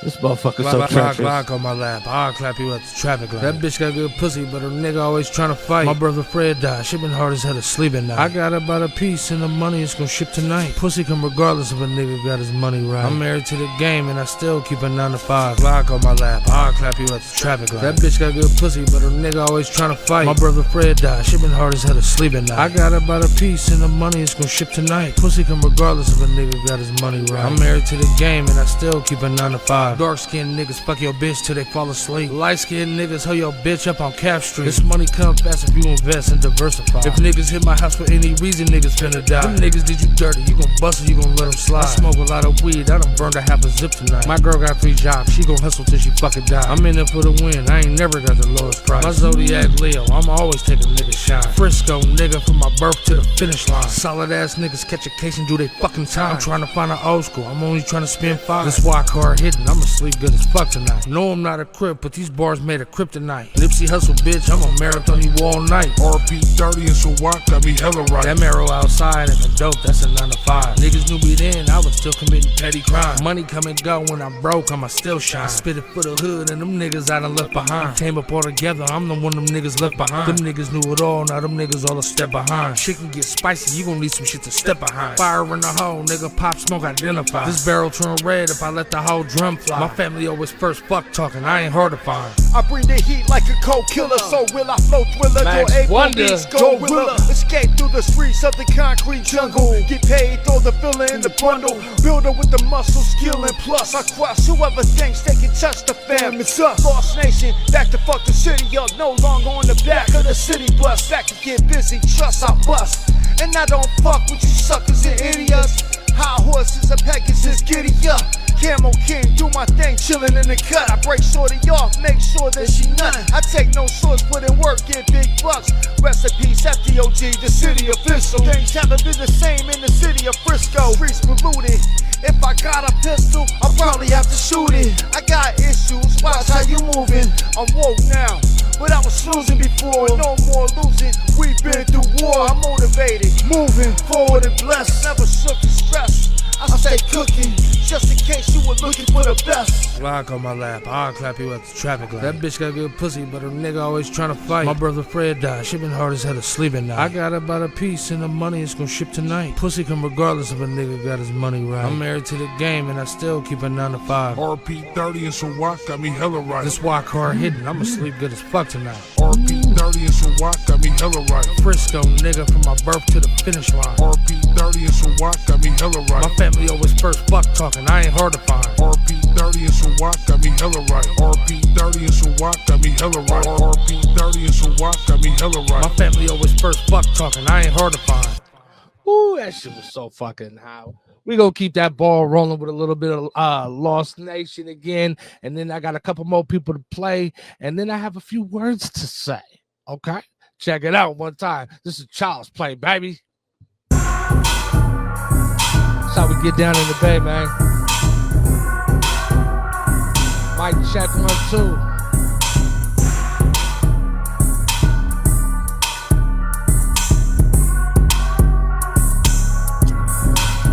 This motherfucker's so treacherous. Glock on my lap, I'll clap you at the traffic light. That bitch got good pussy, but her nigga always trying to fight. My brother Fred died, shit been hard as hell to sleep at night. I got about a piece and the money is gonna ship tonight. Pussy come regardless if a nigga got his money right. I'm married to the game and I still keep a 9 to 5. Glock on my lap, I'll clap you at the traffic light. That bitch got good pussy, but her nigga always trying to fight. My brother Fred died, shit been hard as hell to sleep at night. I got about a piece and the money is gonna ship tonight. Pussy come regardless if a nigga got his money right. I'm married to the game and I still keep a 9 to 5. Dark-skinned niggas fuck your bitch till they fall asleep. Light-skinned niggas hold your bitch up on Cap Street. This money come fast if you invest and diversify. If niggas hit my house for any reason, niggas finna die. Them niggas did you dirty, you gon' bust or you gon' let them slide. I smoke a lot of weed, I done burned a half a zip tonight. My girl got 3 jobs, she gon' hustle till she fucking die. I'm in it for the win, I ain't never got the lowest price. My Zodiac Leo, I'm always taking niggas shine. Frisco nigga from my birth to the finish line. Solid ass niggas catch a case and do they fucking time. I'm trying to find an old school, I'm only trying to spend 5. This why hard hitting, I'ma sleep good as fuck tonight. No, I'm not a crip, but these bars made a kryptonite. Nipsey Hustle, bitch, I'm a marathon you all night. RP 30 and so what got me hella right. That marrow outside and the dope, that's a 9 to 5. Niggas knew me then, I was still committing petty crime. Money come and go, when I'm broke, I'ma still shine. I spit it for the hood and them niggas I done left behind. Came up all together, I'm the one them niggas left behind. Them niggas knew it all, now them niggas all a step behind. Chicken get spicy, you gon' need some shit to step behind. Fire in the hole, nigga, pop smoke, identify. This barrel turn red if I let the whole drum fly. My family always first fuck talking, I ain't hard to find. I bring the heat like a cold killer, so will I flow thriller, Max go Wonder. beats, go willer. Escape through the streets of the concrete jungle. Get paid, throw the filler in the bundle. Builder with the muscle, skill, and plus. I crush whoever thinks they can touch the fam. It's us, Lost Nation, back to fuck the city up. No longer on the back of the city bus. Back to get busy, trust I bust. And I don't fuck with you suckers and idiots. High horses and Pegasus, giddy up. Camo King, do my thing, chillin' in the cut. I break shorty off, make sure that she nut. I take no shorts, put in work, get big bucks. Rest in peace, FDOG, the city official. Things haven't been the same in the city of Frisco. Streets polluted. If I got a pistol, I'll probably have to shoot it. I got issues, watch how you moving. I'm woke now, but I was losing before. No more losing, we've been through war. I'm motivated, moving forward and blessed. Never shook the stress. I stay cooking, just in case you were looking for the best. Glock on my lap, I'll clap you at the traffic light. That bitch got good pussy, but her nigga always trying to fight. My brother Fred died, shit been hard as hell to sleep at night. I got about a piece and the money is gonna ship tonight. Pussy come regardless if a nigga got his money right. I'm married to the game and I still keep a 9 to 5. RP 30 and so what got me hella right. This why hard hitting, I'ma sleep good as fuck tonight. RP RP30 and some walk got me hella right. Frisco nigga from my birth to the finish line. RP30 and some walk got me hella right. My family always first fuck talking, I ain't hard to find. RP30 and some walk got me hella right. RP30 and some walk got me hella right. RP30 and some walk got me hella right. My family always first fuck talking, I ain't hard to find. Ooh, that shit was so fucking high. We gonna keep that ball rolling with a little bit of Lost Nation again, and then I got a couple more people to play, and then I have a few words to say. Okay, check it out one time. This is Child's Play, baby. That's how we get down in the bay, man. Mic check 1, 2.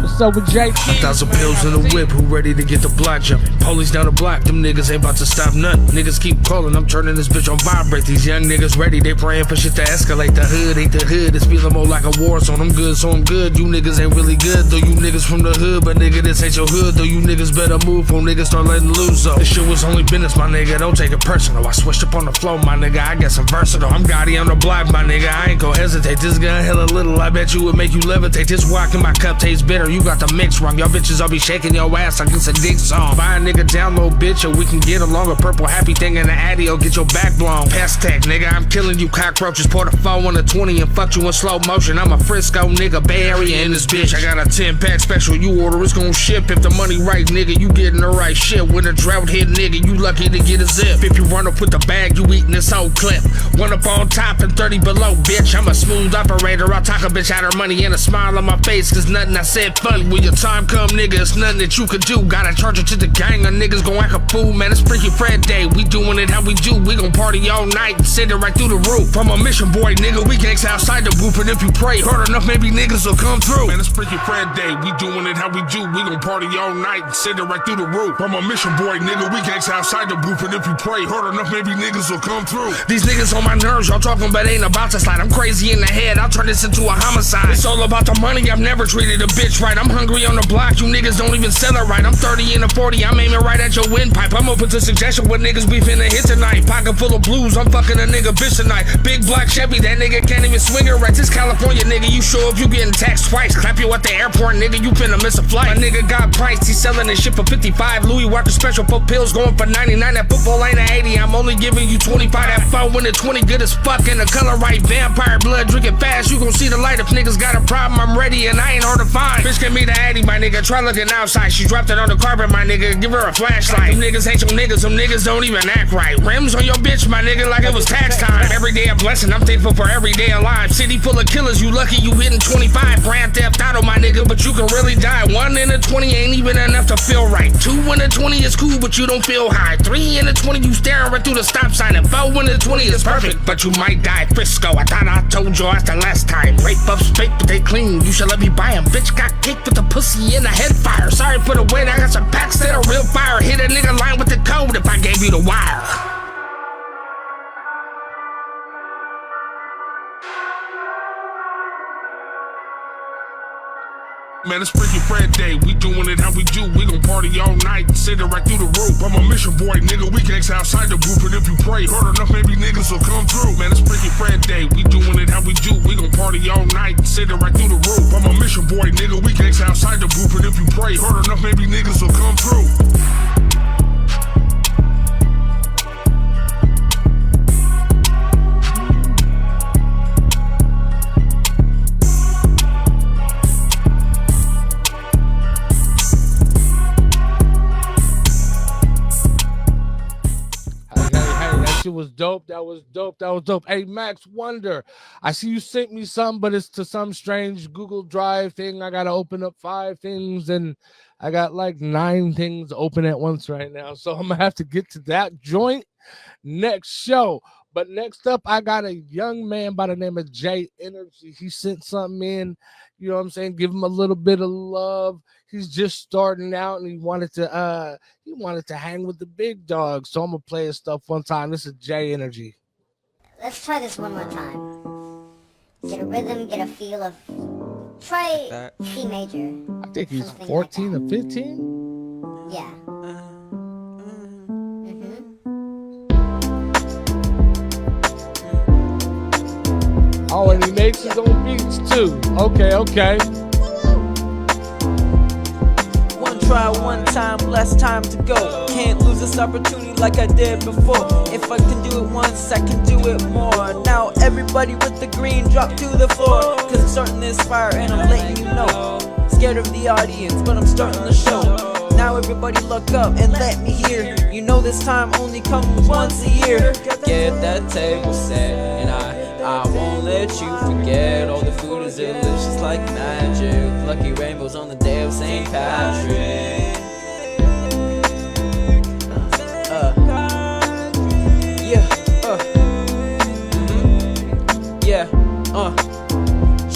What's up with Jake? 1,000 pills in the whip, who ready to get the block jumping? Police down the block, them niggas ain't about to stop nothing. Niggas keep calling, I'm turning this bitch on vibrate. These young niggas ready, they praying for shit to escalate. The hood ain't the hood, it's feeling more like a war zone. I'm good, so I'm good. You niggas ain't really good, though you niggas from the hood. But nigga, this ain't your hood, though you niggas better move when niggas start letting loose, though. This shit was only business, my nigga, don't take it personal. I switched up on the flow, my nigga, I got some versatile. I'm Gotti on the block, my nigga, I ain't gon' hesitate. This gun hella little, I bet you would make you levitate. This walk in my cup tastes bitter, you got the mix wrong. Y'all bitches all be shaking your ass like it's a dick song. Buy a nigga download, bitch, or we can get along. A purple happy thing in the addy, or get your back blown. Pest tech, nigga, I'm killing you cockroaches. Pour the 4 on the 20 and fuck you in slow motion. I'm a Frisco nigga, Bay Area in this bitch. I got a 10-pack special, you order, it's gon' ship. If the money right, nigga, you getting the right shit. When a drought hit, nigga, you lucky to get a zip. If you run up with the bag, you eating this whole clip. 1 up on top and 30 below, bitch. I'm a smooth operator, I'll talk a bitch out her money and a smile on my face, cause nothing I said funny. When your time come, nigga, it's nothing that you could do. Gotta charge it to the gang, or niggas gon' act a fool. Man, it's Freaky Fred Day, we doing it how we do. We gon' party all night and send it right through the roof. From a mission boy, nigga, we gangs outside the booth. And if you pray hard enough, maybe niggas will come through. Man, it's Freaky Fred Day, we doing it how we do. We gon' party all night and send it right through the roof. From a mission boy, nigga, we gangs outside the booth. And if you pray hard enough, maybe niggas will come through. These niggas on my nerves, y'all talking but ain't about to slide. I'm crazy in the head, I'll turn this into a homicide. It's all about the money, I've never treated a bitch right. I'm hungry on the block, you niggas don't even sell it right. I'm 30 in a 40, I'm aiming right at your windpipe. I'm open to suggestion what niggas we finna hit tonight. Pocket full of blues, I'm fucking a nigga bitch tonight. Big black Chevy, that nigga can't even swing it right. This California nigga, you sure if you getting taxed twice. Clap you at the airport, nigga, you finna miss a flight. My nigga got priced, he selling this shit for 55. Louis Walker special for pills going for 99. That football ain't an 80, I'm only giving you 25. That 4 when the 20 good as fuck and the color right. Vampire blood drinking fast, you gon' see the light. If niggas got a problem, I'm ready and I ain't hard to find. Bitch give me the addy, my nigga, try looking outside. She dropped it on the carpet, my nigga, give her a flashlight. You niggas ain't your niggas, some niggas don't even act right. Rims on your bitch, my nigga, like it was tax time. Every day a blessing, I'm thankful for every day alive. City full of killers, you lucky you hitting 25. Grand Theft Auto, my nigga, but you can really die. 1 in a 20 ain't even enough to feel right. 2 in a 20 is cool, but you don't feel high. 3 in a 20, you staring right through the stop sign. And 4 in a 20 is perfect, but you might die. Frisco, I thought I told you that's the last time. Rape ups fake, but they clean, you should let me buy 'em. Bitch got kicked with the pussy in the head fire. Sorry for the wait, I got some packs that are real fire. Hit a nigga line with the code if I gave you the wire. Man, it's Freaky Fred Day, we doing it how we do. We gon' party all night and send it right through the roof. I'm a mission boy, nigga, we gangs outside the booth. And if you pray hard enough, maybe niggas will come through. Man, it's Freaky Fred Day, we doing it how we do. We gon' party all night and send it right through the roof. I'm a mission boy, nigga, we gangs outside the booth. And if you pray hard enough, maybe niggas will come through. Was dope. That was dope. That was dope. Hey, Max Wonder, I see you sent me some, but it's to some strange Google Drive thing. I gotta open up 5 things, and I got like 9 things open at once right now. So I'm gonna have to get to that joint next show. But next up, I got a young man by the name of J Energy. He sent something in, you know what I'm saying? Give him a little bit of love. He's just starting out and he wanted to hang with the big dogs. So I'm gonna play his stuff one time. This is J Energy. Let's try this one more time. Get a rhythm, get a feel of. Try C major. I think he's 14 or 15. Yeah. Oh, and he makes his own beats too. Okay. One try, one time, less time to go. Can't lose this opportunity like I did before. If I can do it once, I can do it more. Now everybody with the green drop to the floor, cause I'm starting this fire and I'm letting you know. Scared of the audience, but I'm starting the show. Now everybody look up and let me hear. You know this time only comes once a year. Get that table set, and I won't let you forget. All the food is delicious like magic. Lucky rainbows on the day of St. Patrick.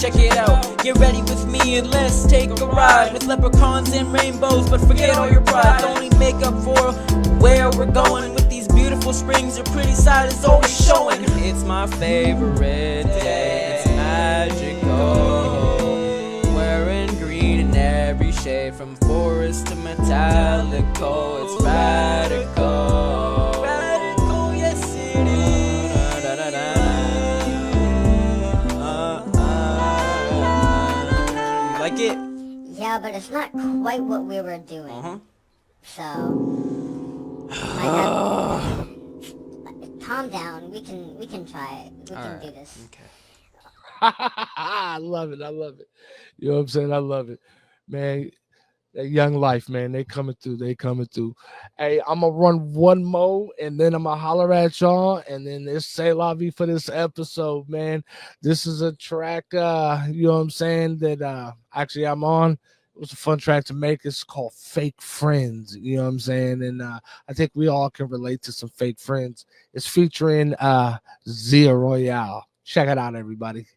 Check it out, get ready with me and let's take a ride with leprechauns and rainbows, but forget all your pride. Only make up for where we're going with these beautiful springs. Your pretty side is always showing. It's my favorite day, it's magical. Wearing green in every shade, from forest to metallico. It's radical. Radical, yes it is. Like it? Yeah, but it's not quite what we were doing. So, calm down. We can try it. We can do this. Okay. I love it. You know what I'm saying? I love it, man. That Young Life, man. They coming through. Hey, I'm gonna run one more, and then I'm gonna holler at y'all, and then it's say la vie for this episode, man. This is a track, you know what I'm saying, that actually I'm on. It was a fun track to make. It's called Fake Friends, you know what I'm saying? And I think we all can relate to some fake friends. It's featuring Zia Royale. Check it out, everybody.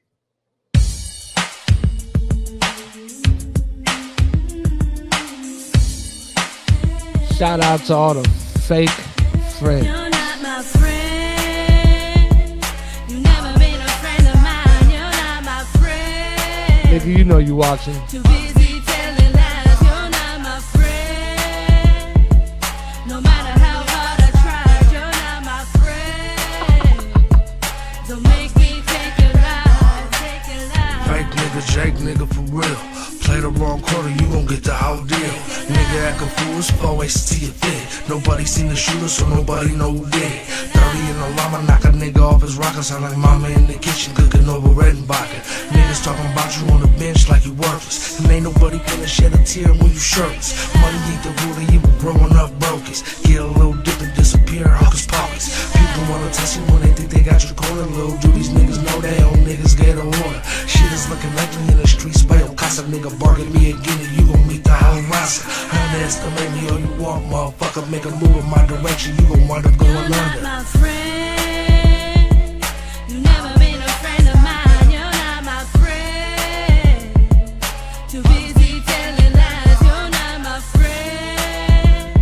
Shout out to all the fake friends. You're not my friend. You never been a friend of mine. You're not my friend. Nigga, you know you watching. Too busy telling lies. You're not my friend. No matter how hard I tried, you're not my friend. Don't make me take your life, Fake nigga, Jake nigga for real. Play the wrong quarter, you gon' get the whole deal. Nigga actin' fool, it's 4 ways to your fit. Nobody seen the shooter, so nobody know who did it. 30 in the llama, knock a nigga off his rocker. Sound like mama in the kitchen cooking over Redenbacher. Niggas talking about you on the bench like you worthless. And ain't nobody finna shed a tear when you shirtless. Money ain't the rule of you growing up brokers. Get a little dip and disappear, hocus pocus. People wanna test you when they think they got you cornered. Little do these niggas know they own niggas get a order. Shit is looking like me in the streets, by your casa nigga. Bargain me again and you gon' meet the whole roster. Underestimate me all you want, motherfucker. Make a move in my direction, you gon' wind up going under. You're not my friend. You never been a friend of mine. You're not my friend. Too busy telling lies. You're not my friend.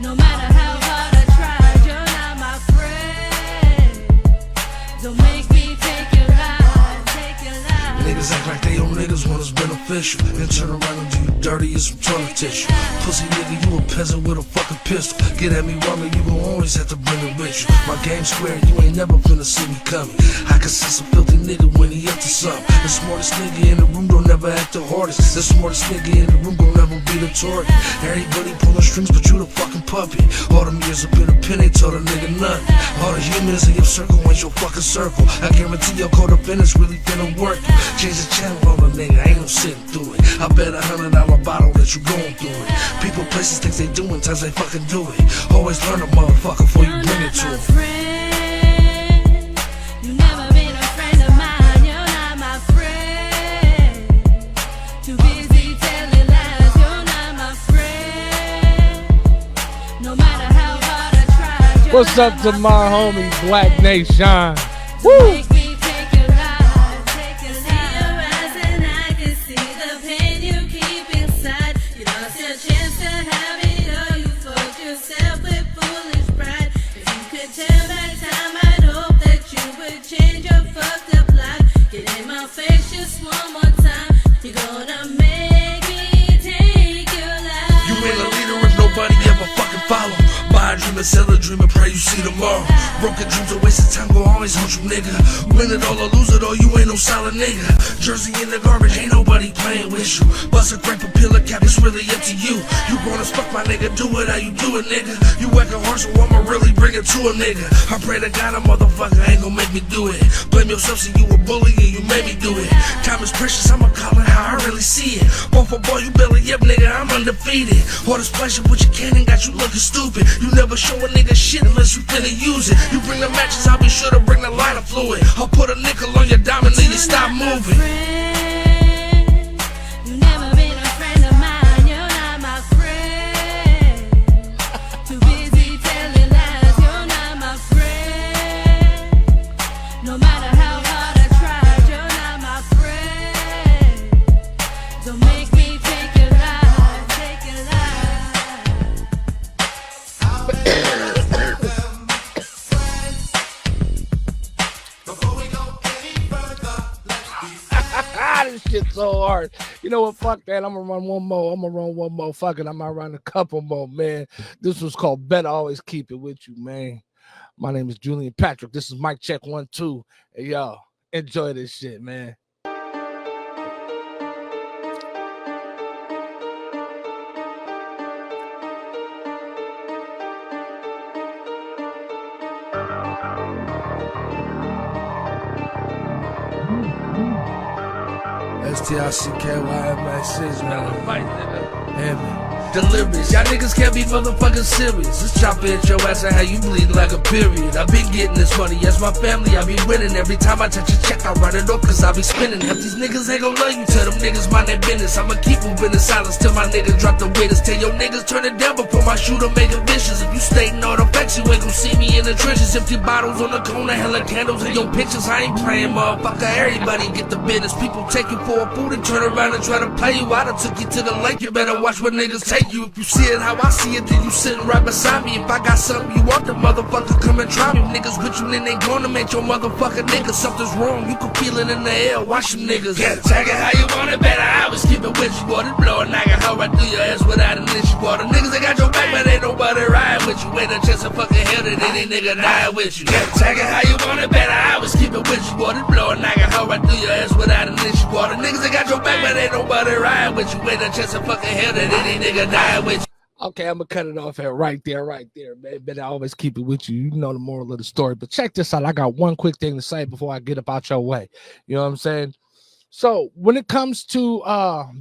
No matter how hard I tried, you're not my friend. Don't make me take your life, take your life. Niggas act like they own niggas when it's beneficial. Then turn around and do you dirty as some toilet tissue. Pussy nigga, you a peasant with a fucking pistol. Get at me wrong, you gon' always have to bring it with you. My game square, you ain't never finna see me coming. I can see some filthy nigga when he up to something. The smartest nigga in the room don't never act the hardest. The smartest nigga in the room gon' never be the target. Everybody pulling strings, but you the fucking puppet. All them years up in the pen, they told a nigga nothing. All the humans in your circle ain't your fucking circle. I guarantee your codependence really finna work you. Change the channel on a nigga, ain't no sitting through it. I bet $100 bottle that you going through it. People, places, things they doing, times they fucking do it. Always learn a motherfucker before you bring it to them. You never been a friend of mine. You're not my friend. Too busy telling lies. You're not my friend. No matter how hard I tried. What's up to my homie Black Nation? Woo! You ain't a leader if nobody ever fucking follow. Buy a dream dreaming, sell a dream and pray you see tomorrow. Broken dreams a waste of time, go always hold you, nigga. Win it all or lose it all, you ain't no solid nigga. Jersey in the garbage, ain't nobody playing with you. Bust a grape, a peel a cap, it's really up to you. You grown as fuck, my nigga, do it how you do it, nigga. You working hard, so I'ma really bring it to a nigga. I pray to God a motherfucker ain't gon' make me do it. Blame yourself, see you a bully and you made me do it. Time is precious, I'ma call it how I really see it. Both for boy, you belly up, nigga, I'm undefeated. All this pleasure, but you can't, got you looking stupid. You never show a nigga shit unless you finna use it. You bring the matches, I'll be sure to bring the lighter fluid. I'll put a nickel on your diamond till you stop moving. This shit so hard. You know what? Fuck that. I'm gonna run one more. Fuck it. I might run a couple more, man. This was called Better Always Keep It With You, man. My name is Julian Patrick. This is Mic Check 1 2. Hey, y'all, enjoy this shit, man. STICKYMX6, man. Delirious, y'all niggas can't be motherfucking serious. This chopper hit your ass and how you bleed like a period. I been getting this money, yes, my family, I be winning. Every time I touch a check, I run it up, cause I be spinning. If these niggas ain't gon' love you, tell them niggas mind their business. I'ma keep moving in silence till my niggas drop the witness. Tell your niggas turn it down before my shooter make it vicious. If you stating all the facts, you ain't gon' see me in the trenches. Empty bottles on the corner, hella candles in your pictures. I ain't playing, motherfucker, everybody get the business. People take you for a fool and turn around and try to play you. I done took you to the lake, you better watch what niggas take you. If you see it how I see it, then you sitting right beside me. If I got something you want, the motherfucker come and try me. Niggas with you, then they gonna make your motherfucker nigga. Something's wrong, you can feel it in the air. Watch them niggas. Can't take it how you want it, better I always keep it with you. Or this blowing like a hoe right through your ass without an issue. Or the niggas that got your back, but ain't nobody riding with you. Ain't a chance to fucking hell that any nigga die with you. Can't take it how you want it, better I always keep it with you. Or this blowing like a hoe right through your ass without an issue. Or the niggas that got your back, but ain't nobody riding with you. Ain't a chance to fucking hell that any nigga die with you. Okay, I'm gonna cut it off at right there, man. Better always keep it with you. You know the moral of the story. But check this out. I got one quick thing to say before I get up out your way. You know what I'm saying? So when it comes to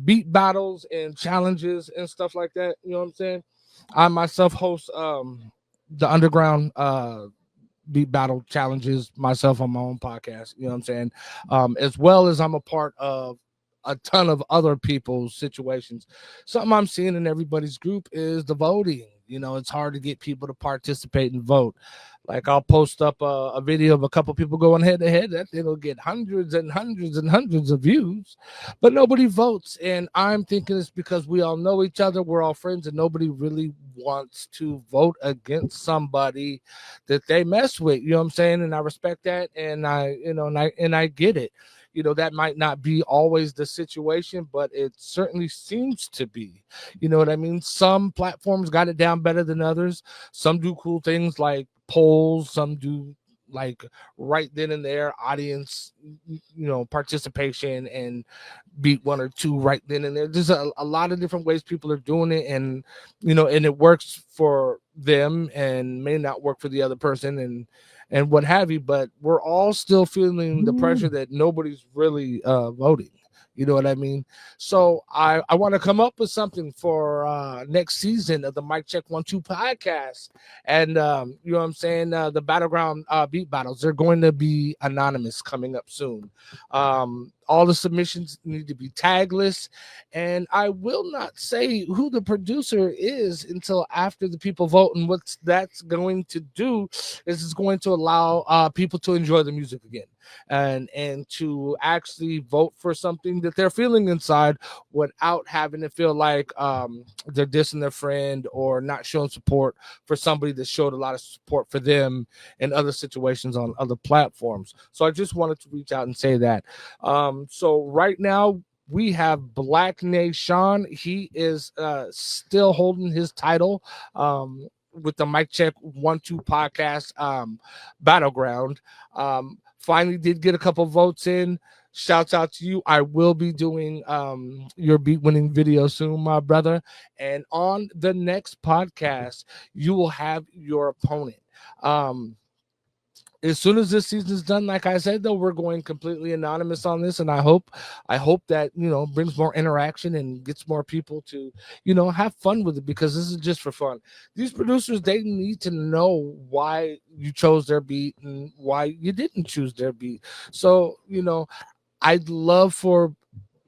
beat battles and challenges and stuff like that, you know what I'm saying? I myself host the underground beat battle challenges myself on my own podcast. You know what I'm saying? As well as I'm a part of a ton of other people's situations. Something I'm seeing in everybody's group is the voting. You know, it's hard to get people to participate and vote. Like I'll post up a video of a couple people going head to head. That thing will get hundreds and hundreds and hundreds of views, but nobody votes. And I'm thinking it's because we all know each other. We're all friends, and nobody really wants to vote against somebody that they mess with. You know what I'm saying? And I respect that, and I get it. You know, that might not be always the situation, but it certainly seems to be. You know what I mean? Some platforms got it down better than others. Some do cool things like polls. Some do like right then and there audience, participation and beat one or two right then and there. There's a lot of different ways people are doing it, and and it works for them and may not work for the other person and what have you, but we're all still feeling the pressure that nobody's really voting. You know what I mean? So I want to come up with something for next season of the Mic Check 1 2 podcast. And you know what I'm saying? The battleground beat battles, they're going to be anonymous coming up soon. All the submissions need to be tagless, and I will not say who the producer is until after the people vote. And what that's going to do is it's going to allow people to enjoy the music again, and to actually vote for something that they're feeling inside without having to feel like they're dissing their friend or not showing support for somebody that showed a lot of support for them in other situations on other platforms. So I just wanted to reach out and say that. So right now we have Black Nation. He is still holding his title with the Mic Check 1-2 podcast battleground. Finally did get a couple votes in. Shouts out to you. I will be doing your beat winning video soon, my brother. And on the next podcast, you will have your opponent. As soon as this season is done, like I said, though, we're going completely anonymous on this, and I hope that brings more interaction and gets more people to have fun with it, because this is just for fun. These producers, they need to know why you chose their beat and why you didn't choose their beat. So I'd love for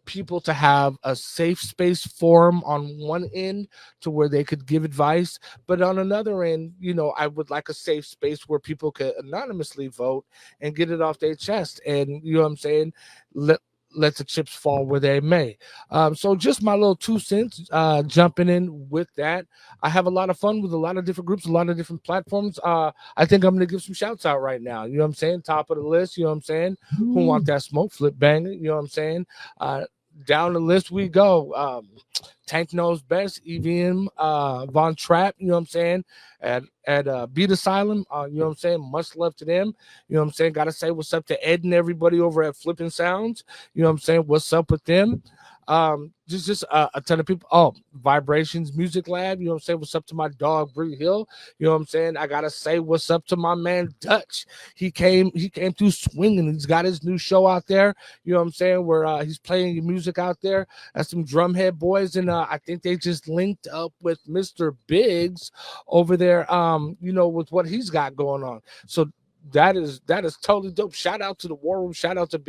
people to have a safe space forum on one end to where they could give advice, but on another end, I would like a safe space where people could anonymously vote and get it off their chest, and you know what I'm saying, let the chips fall where they may. So just my little 2 cents, jumping in with that. I have a lot of fun with a lot of different groups, a lot of different platforms. I think I'm gonna give some shouts out right now. You know what I'm saying? Top of the list, you know what I'm saying? Who want that smoke? Flip banger, you know what I'm saying? Down the list we go. Tank Knows Best, EVM, Von Trapp, you know what I'm saying? At Beat Asylum, you know what I'm saying? Much love to them. You know what I'm saying? Gotta say what's up to Ed and everybody over at Flipping Sounds. You know what I'm saying? What's up with them? Just a ton of people. Oh, Vibrations Music Lab, you know what I'm saying? What's up to my dog Bree Hill? You know what I'm saying? I gotta say what's up to my man Dutch. He came through swinging. He's got his new show out there, you know what I'm saying, where he's playing your music out there. That's some drumhead boys, and I think they just linked up with Mr. Biggs over there, with what he's got going on. So that is totally dope. Shout out to the War Room. Shout out to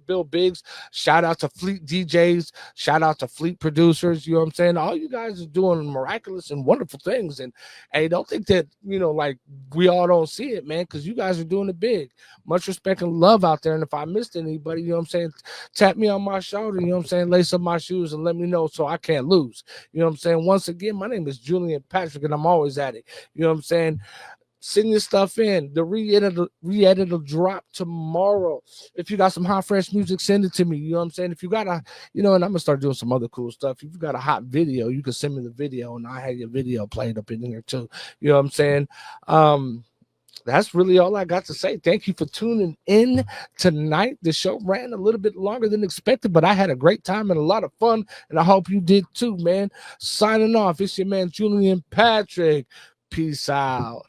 Bill Biggs. Shout out to Fleet DJs. Shout out to Fleet producers. You know what I'm saying? All you guys are doing miraculous and wonderful things. And hey, don't think that, like we all don't see it, man, because you guys are doing it big. Much respect and love out there. And if I missed anybody, you know what I'm saying, tap me on my shoulder, you know what I'm saying, lace up my shoes and let me know so I can't lose. You know what I'm saying? Once again, my name is Julian Patrick, and I'm always at it. You know what I'm saying? Send your stuff in. The re-edit will drop tomorrow. If you got some hot, fresh music, send it to me. You know what I'm saying? If you got and I'm gonna start doing some other cool stuff. If you got a hot video, you can send me the video, and I have your video played up in here too. You know what I'm saying? That's really all I got to say. Thank you for tuning in tonight. The show ran a little bit longer than expected, but I had a great time and a lot of fun, and I hope you did too, man. Signing off. It's your man Julian Patrick. Peace out.